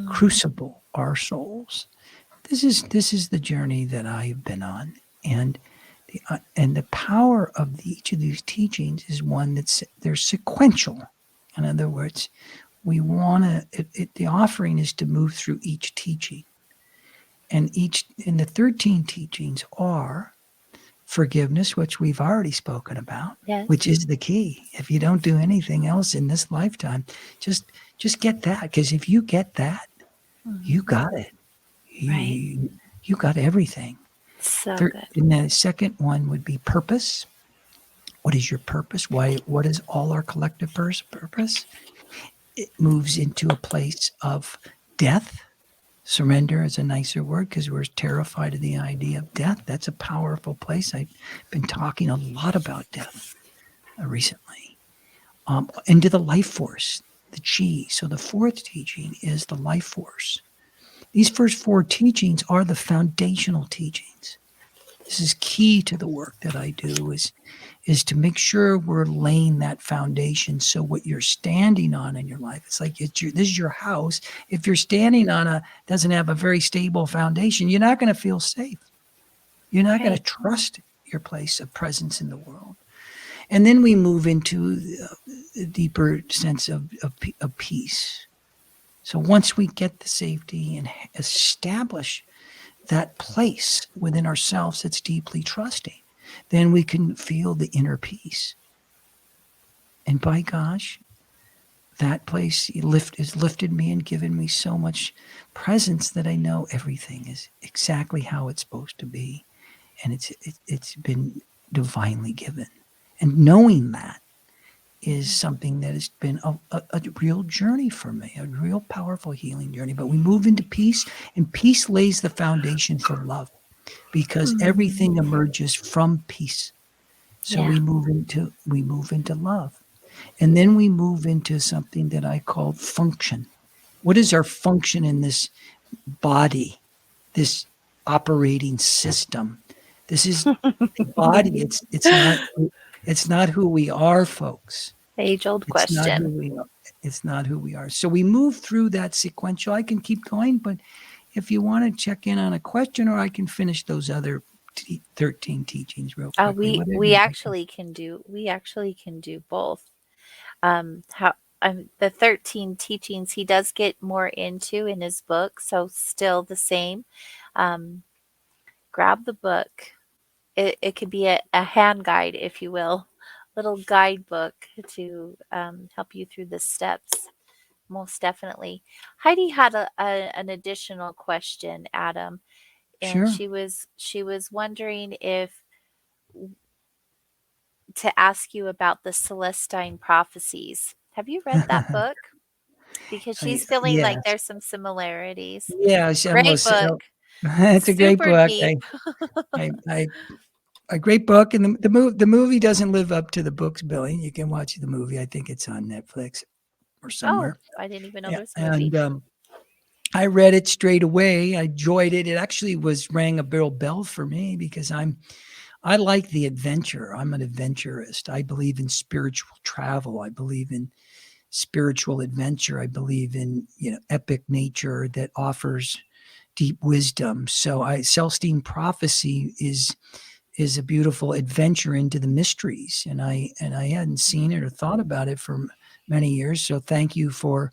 crucible our souls. This is the journey that I've been on, and the power of each of these teachings is one they're sequential. In other words, we want to. The offering is to move through each teaching, and the 13 teachings are forgiveness, which we've already spoken about, Yes. which is the key. If you don't do anything else in this lifetime, just get that, because if you get that, you got it. Right. You got everything. So good. And the second one would be purpose. What is your purpose? What is all our collective purpose? It moves into a place of death. Surrender is a nicer word because we're terrified of the idea of death. That's a powerful place. I've been talking a lot about death recently. Into the life force, the chi. So the fourth teaching is the life force. These first 4 teachings are the foundational teachings. This is key to the work that I do, is to make sure we're laying that foundation. So what you're standing on in your life, it's like this is your house. If you're standing on doesn't have a very stable foundation, you're not going to feel safe. You're not going to trust your place of presence in the world. And then we move into a deeper sense of peace. So once we get the safety and establish that place within ourselves that's deeply trusting, then we can feel the inner peace. And by gosh, that place has lifted me and given me so much presence that I know everything is exactly how it's supposed to be. And it's been divinely given. And knowing that is something that has been a real journey for me, a real powerful healing journey. But we move into peace, and peace lays the foundation for love, because everything emerges from peace. So we move into love. And then we move into something that I call function. What is our function in this body, this operating system? This is the body. It's not who we are, folks. Age-old question. It's not who we are. So we move through that sequential. I can keep going, but if you want to check in on a question, or I can finish those other 13 teachings real quick. We actually can do both. The 13 teachings he does get more into in his book, so still the same. Grab the book. It could be a hand guide, if you will, little guidebook to help you through the steps. Most definitely. Heidi had an additional question, Adam, and Sure. she was wondering to ask you about the Celestine prophecies. Have you read that book? Because she's feeling like Yes. there's some similarities. Yeah, Great book. It's a great Super book. deep. A great book, and the movie doesn't live up to the books, Billy. You can watch the movie. I think it's on Netflix or somewhere. Oh, I didn't even know there was a movie. And I read it straight away. I enjoyed it. It actually rang a bell for me, because I like the adventure. I'm an adventurist. I believe in spiritual travel. I believe in spiritual adventure. I believe in epic nature that offers deep wisdom. So Celestine prophecy is a beautiful adventure into the mysteries. And I hadn't seen it or thought about it for many years. So thank you for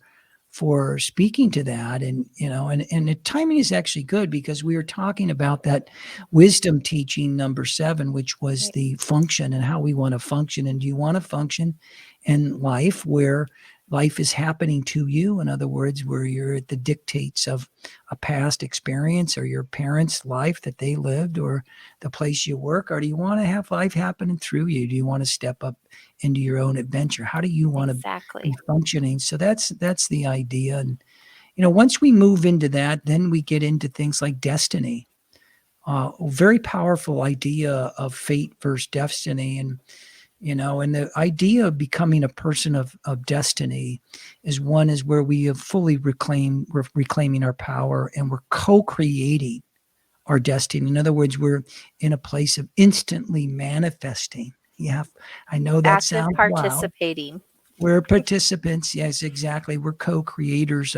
speaking to that. And, and the timing is actually good because we were talking about that wisdom teaching number 7, which was the function and how we want to function. And do you want to function in life where life is happening to you? In other words, where you're at the dictates of a past experience or your parents' life that they lived or the place you work? Or do you want to have life happening through you? Do you want to step up into your own adventure? How do you want to be functioning? So that's the idea. And, once we move into that, then we get into things like destiny. A very powerful idea of fate versus destiny. And, and the idea of becoming a person of destiny is where we have fully we're reclaiming our power and we're co-creating our destiny. In other words, we're in a place of instantly manifesting. Yeah, I know that sounds participating. Wild. We're participants. Yes, exactly. We're co-creators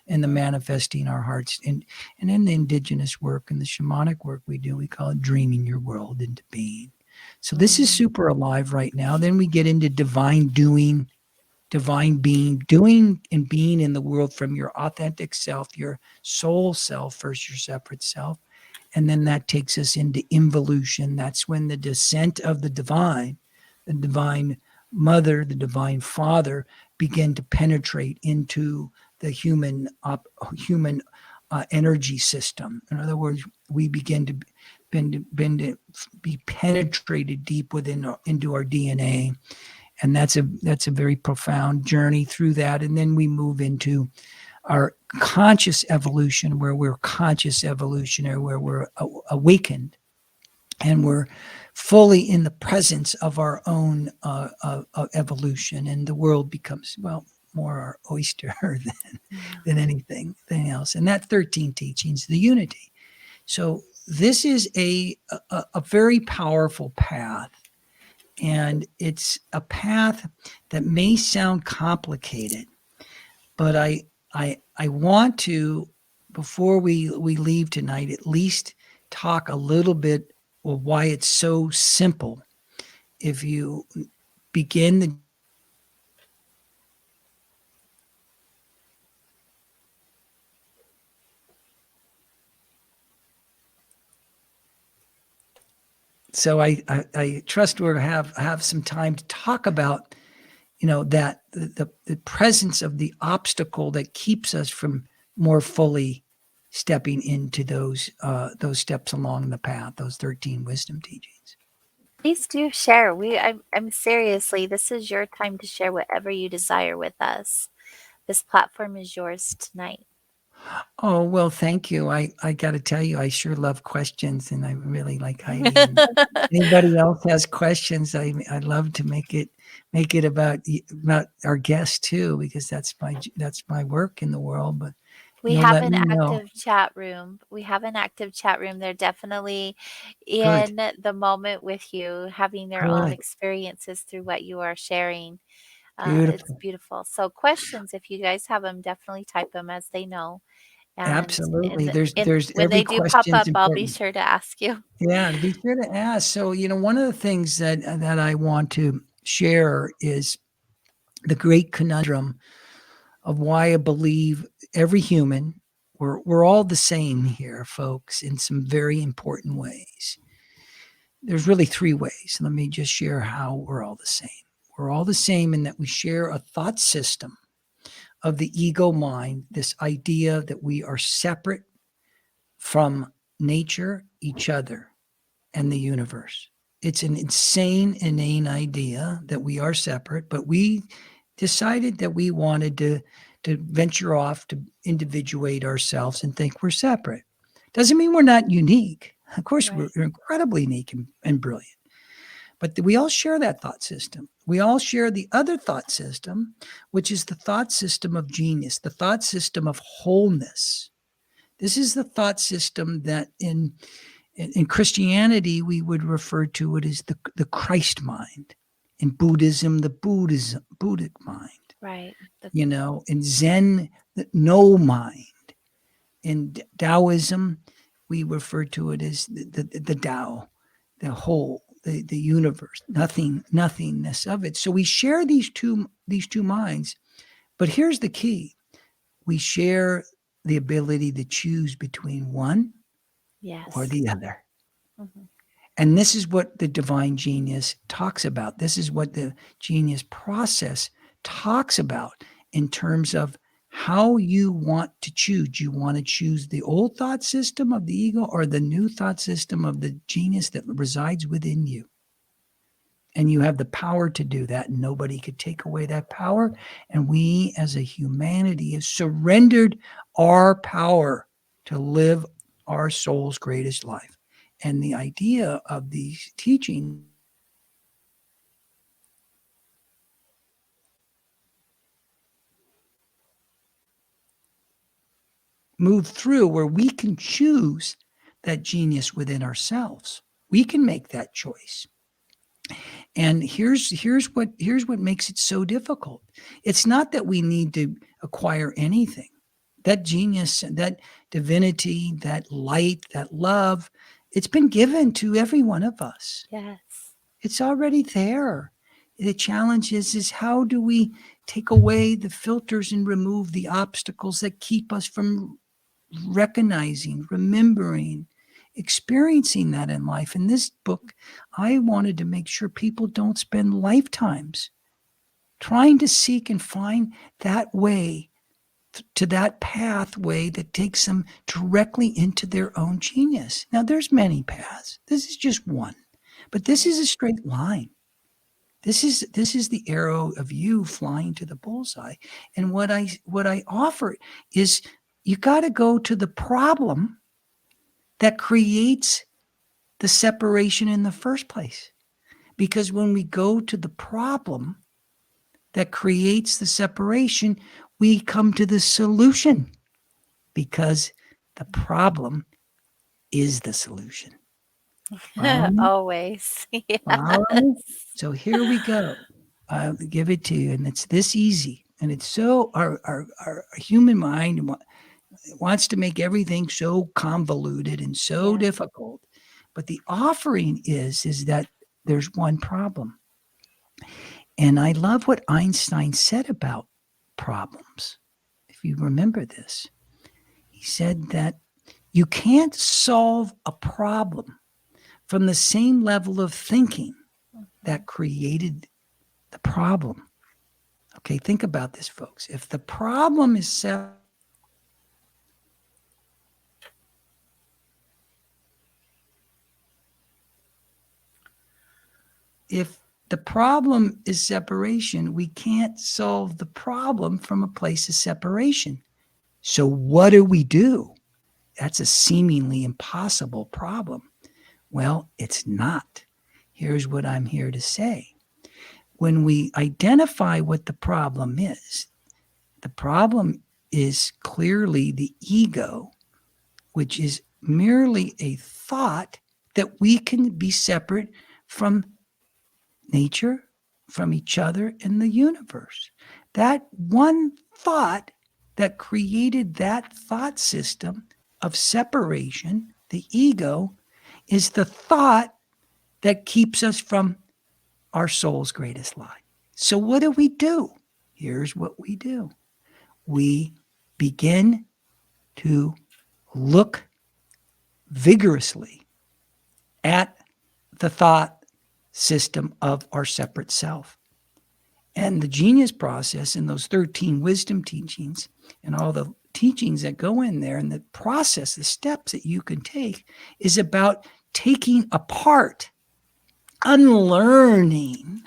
in the manifesting our hearts. And in the indigenous work and the shamanic work we do, we call it dreaming your world into being. So this is super alive right now. Then we get into divine doing, divine being, doing and being in the world from your authentic self, your soul self versus your separate self. And then that takes us into involution. That's when the descent of the divine mother, the divine father, begin to penetrate into the human energy system. In other words, we begin to be penetrated deep into our DNA. And that's a very profound journey through that. And then we move into our conscious evolution, where we're conscious evolutionary, where we're awakened and we're fully in the presence of our own evolution, and the world becomes, more our oyster than anything else. And that 13 teachings, the unity. So this is a very powerful path, and it's a path that may sound complicated, but I want to, before we leave tonight, at least talk a little bit of why it's so simple. If you begin the So I trust we'll have some time to talk about, that the presence of the obstacle that keeps us from more fully stepping into those steps along the path, those 13 wisdom teachings. Please do share. I'm seriously, this is your time to share whatever you desire with us. This platform is yours tonight. Oh, well, thank you. I got to tell you, I sure love questions, and I really like Heidi. Anybody else has questions, I love to make it about our guests too, because that's my work in the world. But we have an active chat room. They're definitely in the moment with you, having their own experiences through what you are sharing. It's beautiful. So questions, if you guys have them, definitely type them as they know. And absolutely. There's when they do pop up, I'll be sure to ask you. Yeah, be sure to ask. So, one of the things that I want to share is the great conundrum of why I believe every human, we're all the same here, folks, in some very important ways. There's really 3 ways. Let me just share how we're all the same. We're all the same in that we share a thought system of the ego mind, this idea that we are separate from nature, each other, and the universe. It's an inane idea that we are separate, but we decided that we wanted to venture off to individuate ourselves and think we're separate. Doesn't mean we're not unique. Of course, we're incredibly unique and brilliant. But we all share that thought system. We all share the other thought system, which is the thought system of genius, the thought system of wholeness. This is the thought system that in Christianity, we would refer to it as the Christ mind. In Buddhism, the Buddhic mind. Right. In Zen, the no mind. In Taoism, we refer to it as the Tao, the whole, the universe, nothingness of it. So we share these two minds, but here's the key. We share the ability to choose between one Yes. or the other. Mhm. And this is what the divine genius talks about. This is what the genius process talks about in terms of how you want to choose. Do you want to choose the old thought system of the ego or the new thought system of the genius that resides within you? And you have the power to do that. Nobody could take away that power. And we as a humanity have surrendered our power to live our soul's greatest life. And the idea of these teachings move through where we can choose that genius within ourselves. We can make that choice. And here's what makes it so difficult. It's not that we need to acquire anything. That genius, that divinity, that light, that love, it's been given to every one of us. Yes. It's already there. The challenge is how do we take away the filters and remove the obstacles that keep us from recognizing, remembering, experiencing that in life. In this book, I wanted to make sure people don't spend lifetimes trying to seek and find that way to that pathway that takes them directly into their own genius. Now, there's many paths. This is just one, but this is a straight line. This is the arrow of you flying to the bullseye. And what I offer is you got to go to the problem that creates the separation in the first place. Because when we go to the problem that creates the separation, we come to the solution because the problem is the solution. Follow me? Always. Yes. Follow me? So here we go. I'll give it to you, and it's this easy. And it's so our human mind wants to make everything so convoluted and so difficult. But the offering is that there's one problem. And I love what Einstein said about problems. If you remember this, he said that you can't solve a problem from the same level of thinking that created the problem. Okay, think about this, folks. If the problem is separation, we can't solve the problem from a place of separation. So what do? That's a seemingly impossible problem. Well, it's not. Here's what I'm here to say. When we identify what the problem is clearly the ego, which is merely a thought that we can be separate from nature, from each other, and the universe. That one thought that created that thought system of separation, the ego, is the thought that keeps us from our soul's greatest light. So what do? Here's what we do. We begin to look vigorously at the thought system of our separate self. And the genius process and those 13 wisdom teachings and all the teachings that go in there and the process, the steps that you can take is about taking apart, unlearning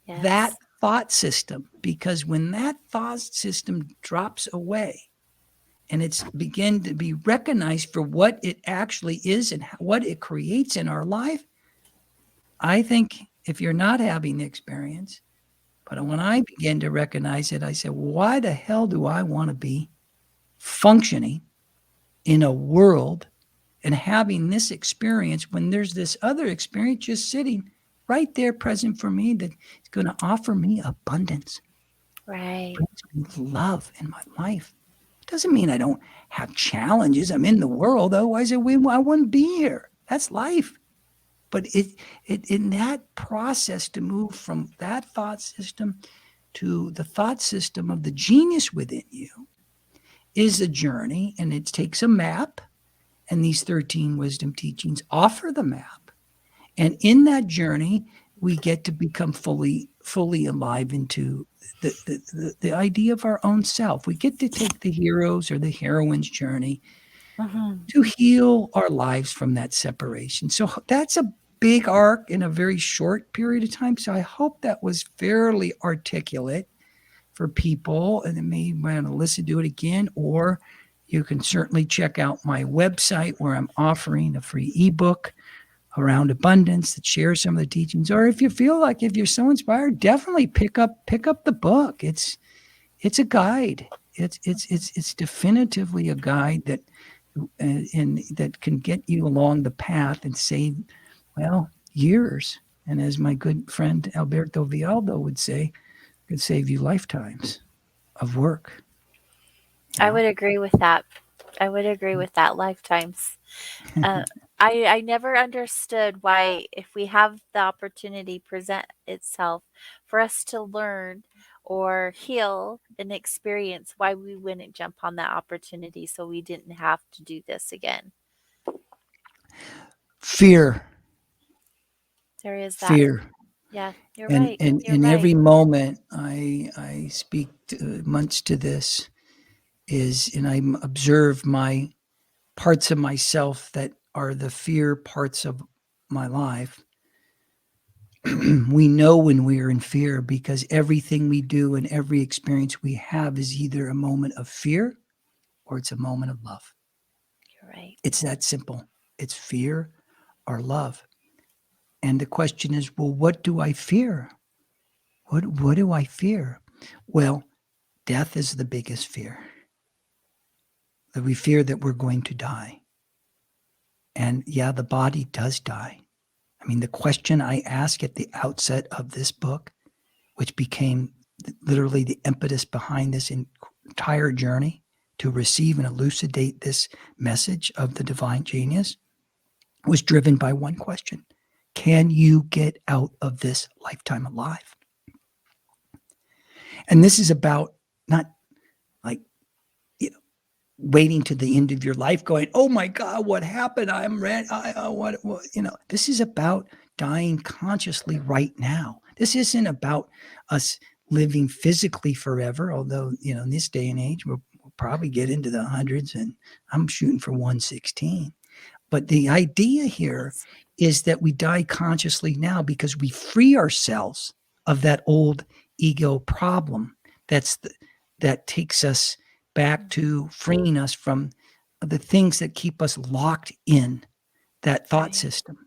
Yes. that thought system. Because when that thought system drops away and it's begin to be recognized for what it actually is and what it creates in our life, I think if you're not having the experience, but when I begin to recognize it, I said, why the hell do I want to be functioning in a world and having this experience when there's this other experience just sitting right there present for me that is going to offer me abundance. Right. Brings me love in my life. Doesn't mean I don't have challenges. I'm in the world. Otherwise, I wouldn't be here. That's life. But in that process to move from that thought system to the thought system of the genius within you is a journey, and it takes a map. And these 13 wisdom teachings offer the map. And in that journey, we get to become fully alive into the idea of our own self. We get to take the hero's or the heroine's journey to heal our lives from that separation. So that's a big arc in a very short period of time. So I hope that was fairly articulate for people, and they may want to listen to it again, or you can certainly check out my website where I'm offering a free ebook around abundance that shares some of the teachings. Or if you feel like, if you're so inspired, definitely pick up the book. It's a guide. It's definitively a guide that and that can get you along the path and save, well, years. And as my good friend Alberto Vialdo would say, could save you lifetimes of work. I would agree with that. Lifetimes. I never understood why, if we have the opportunity present itself for us to learn or heal an experience, why we wouldn't jump on that opportunity so we didn't have to do this again. Fear. There is that. Fear. Yeah, you're And right. and You're in right. every moment I speak months to this and I observe my parts of myself that are the fear parts of my life. We know when we are in fear because everything we do and every experience we have is either a moment of fear or it's a moment of love. You're right. It's that simple. It's fear or love. And the question is, well, what do I fear? What do I fear? Well, death is the biggest fear. That we fear that we're going to die. And yeah, the body does die. I mean, the question I ask at the outset of this book, which became literally the impetus behind this entire journey to receive and elucidate this message of the divine genius, was driven by one question. Can you get out of this lifetime alive? And this is about not like, waiting to the end of your life going, oh my God, what happened? I'm ready. This is about dying consciously right now. This isn't about us living physically forever, although, in this day and age, we'll probably get into the hundreds, and I'm shooting for 116. But the idea here is that we die consciously now because we free ourselves of that old ego problem that takes us back to freeing us from the things that keep us locked in that thought system.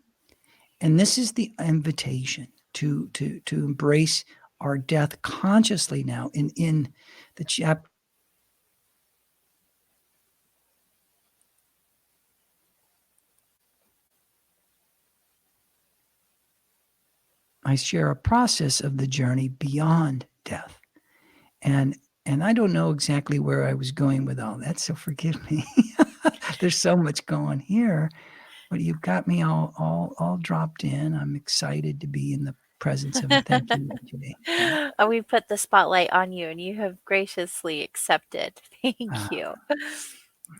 And this is the invitation to embrace our death consciously now. In the chapter, I share a process of the journey beyond death. And I don't know exactly where I was going with all that, so forgive me. There's so much going here, but you've got me all dropped in. I'm excited to be in the presence of it. Thank you, AJ. We put the spotlight on you, and you have graciously accepted. Thank you.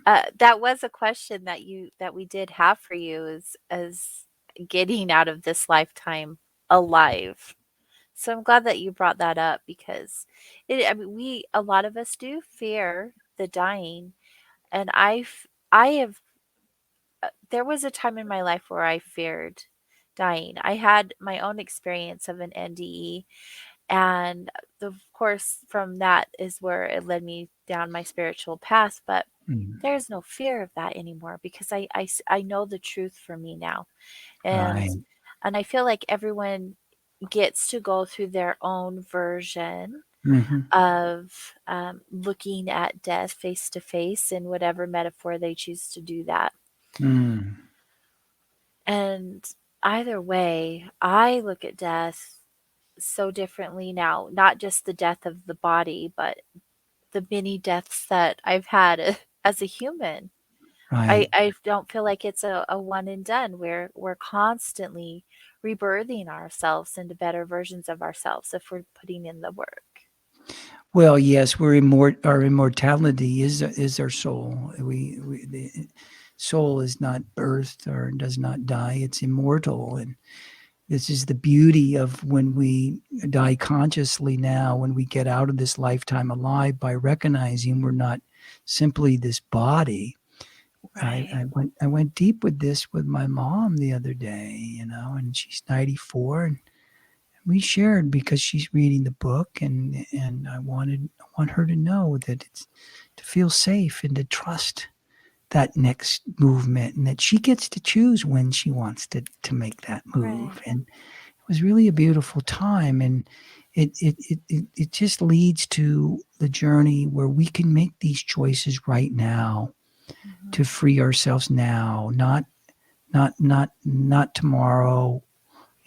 That was a question that we did have for you, as getting out of this lifetime alive. So I'm glad that you brought that up, because a lot of us do fear the dying, and there was a time in my life where I feared dying. I had my own experience of an NDE, and of course from that is where it led me down my spiritual path, but there's no fear of that anymore because I know the truth for me now. Right. And I feel like everyone gets to go through their own version of looking at death face to face in whatever metaphor they choose to do that. And either way, I look at death so differently now, not just the death of the body, but the many deaths that I've had as a human. Right. I don't feel like it's a one and done. We're constantly rebirthing ourselves into better versions of ourselves if we're putting in the work. Well, yes, our immortality is our soul. The soul is not birthed or does not die. It's immortal, and this is the beauty of when we die consciously now, when we get out of this lifetime alive by recognizing we're not simply this body. Right. I went deep with this with my mom the other day, and she's 94, and we shared because she's reading the book, and I want her to know that it's to feel safe and to trust that next movement, and that she gets to choose when she wants to make that move. Right. And it was really a beautiful time, and it just leads to the journey where we can make these choices right now to free ourselves now, not tomorrow,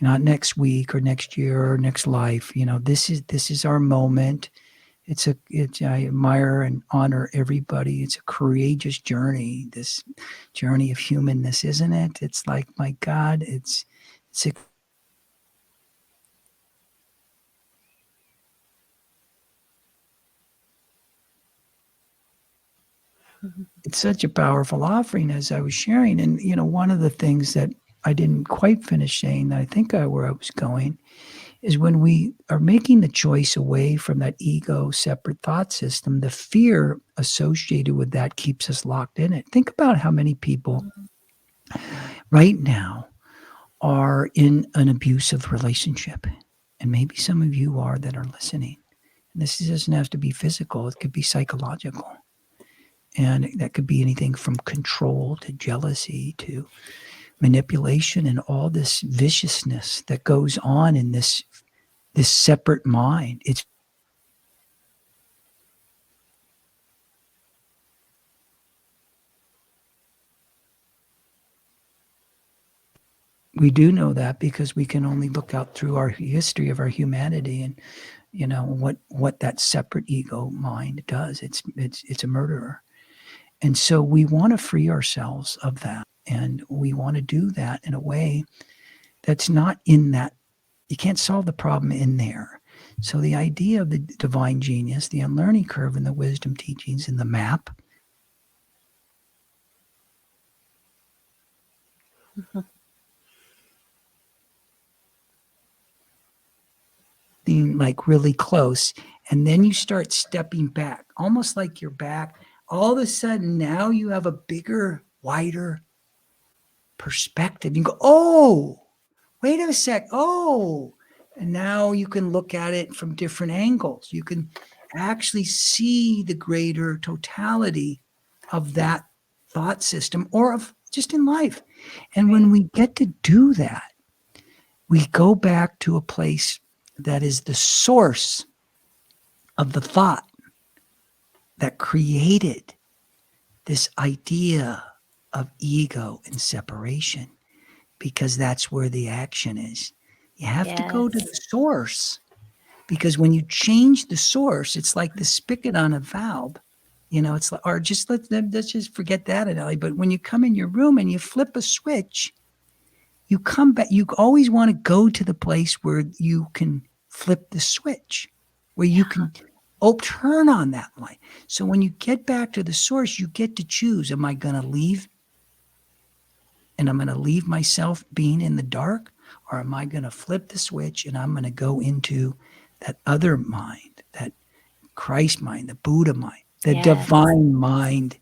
not next week or next year or next life. This is our moment. I admire and honor everybody. It's a courageous journey, this journey of humanness, isn't it? It's like, my God, it's such a powerful offering, as I was sharing. And, one of the things that I didn't quite finish saying that I think where I was going is when we are making the choice away from that ego separate thought system, the fear associated with that keeps us locked in it. Think about how many people right now are in an abusive relationship. And maybe some of you are that are listening. And this doesn't have to be physical, it could be psychological. And that could be anything from control to jealousy to manipulation and all this viciousness that goes on in this separate mind. We do know that because we can only look out through our history of our humanity and what that separate ego mind does. It's a murderer. And so we want to free ourselves of that. And we want to do that in a way that's not in that. You can't solve the problem in there. So the idea of the divine genius, the unlearning curve, and the wisdom teachings in the map, being like really close, and then you start stepping back, almost like you're back. All of a sudden, now you have a bigger, wider perspective. You go, oh, wait a sec. Oh, and now you can look at it from different angles. You can actually see the greater totality of that thought system or of just in life. And when we get to do that, we go back to a place that is the source of the thought that created this idea of ego and separation, because that's where the action is. You have to go to the source, because when you change the source, it's like the spigot on a valve. It's like, or just let's just forget that, Ellie. But when you come in your room and you flip a switch, you come back. You always want to go to the place where you can flip the switch, where you can turn on that light. So when you get back to the source, you get to choose: am I going to leave? And I'm going to leave myself being in the dark, or am I going to flip the switch and I'm going to go into that other mind, that Christ mind, the Buddha mind, the divine mind,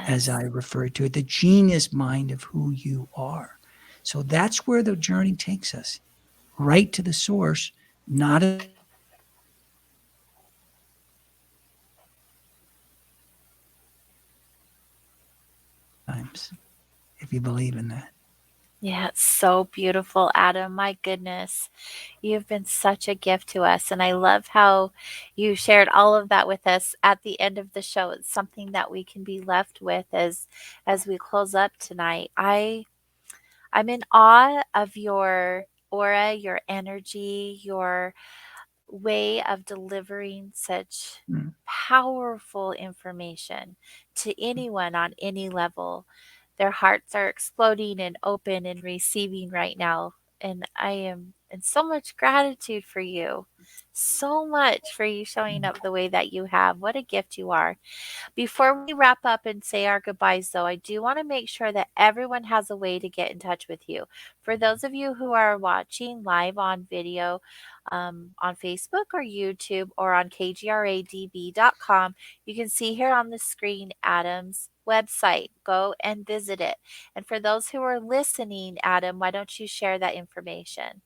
as I refer to it, the genius mind of who you are. So that's where the journey takes us, right to the source, not times, if you believe in that. Yeah, it's so beautiful, Adam. My goodness, you've been such a gift to us. And I love how you shared all of that with us at the end of the show. It's something that we can be left with as we close up tonight. I'm in awe of your aura, your energy, your way of delivering such Mm. powerful information to anyone on any level. Their hearts are exploding and open and receiving right now. And I am in so much gratitude for you. So much for you showing up the way that you have. What a gift you are. Before we wrap up and say our goodbyes, though, I do want to make sure that everyone has a way to get in touch with you. For those of you who are watching live on video on Facebook or YouTube or on kgradb.com, you can see here on the screen Adam's website. Go and visit it. And for those who are listening, Adam, why don't you share that information?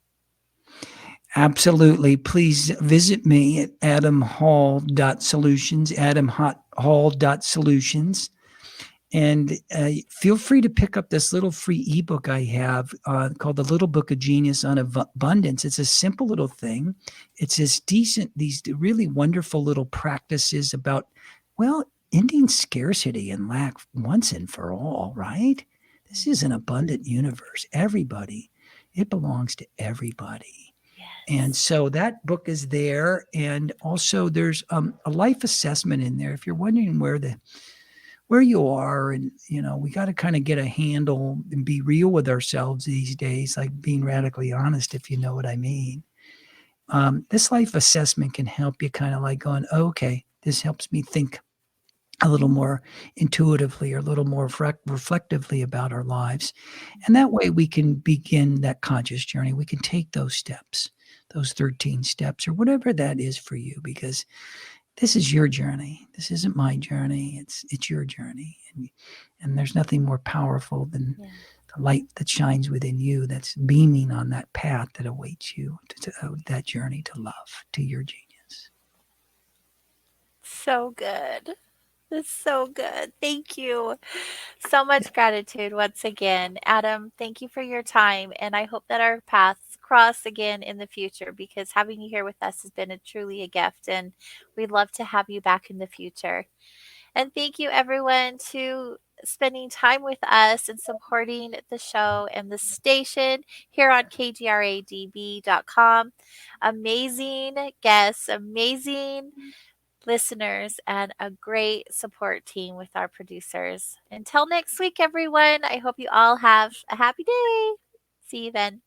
Absolutely. Please visit me at adamhall.solutions, adamhall.solutions. And feel free to pick up this little free ebook I have called The Little Book of Genius on Abundance. It's a simple little thing. It's this decent, these really wonderful little practices about, well, ending scarcity and lack once and for all, right? This is an abundant universe. Everybody, it belongs to everybody. And so that book is there. And also there's a life assessment in there. If you're wondering where you are, and we got to kind of get a handle and be real with ourselves these days, like being radically honest, if you know what I mean. This life assessment can help you kind of like going, okay, this helps me think a little more intuitively or a little more reflectively about our lives. And that way we can begin that conscious journey. We can take those steps, those 13 steps or whatever that is for you, because this is your journey. This isn't my journey. It's your journey. And there's nothing more powerful than the light that shines within you, that's beaming on that path that awaits you, to that journey to love, to your genius. So good. That's so good. Thank you. So much gratitude once again. Adam, thank you for your time. And I hope that our paths cross again in the future, because having you here with us has been truly a gift. And we'd love to have you back in the future. And thank you, everyone, to spending time with us and supporting the show and the station here on kgradb.com. Amazing guests, amazing listeners, and a great support team with our producers. Until next week, everyone, I hope you all have a happy day. See you then.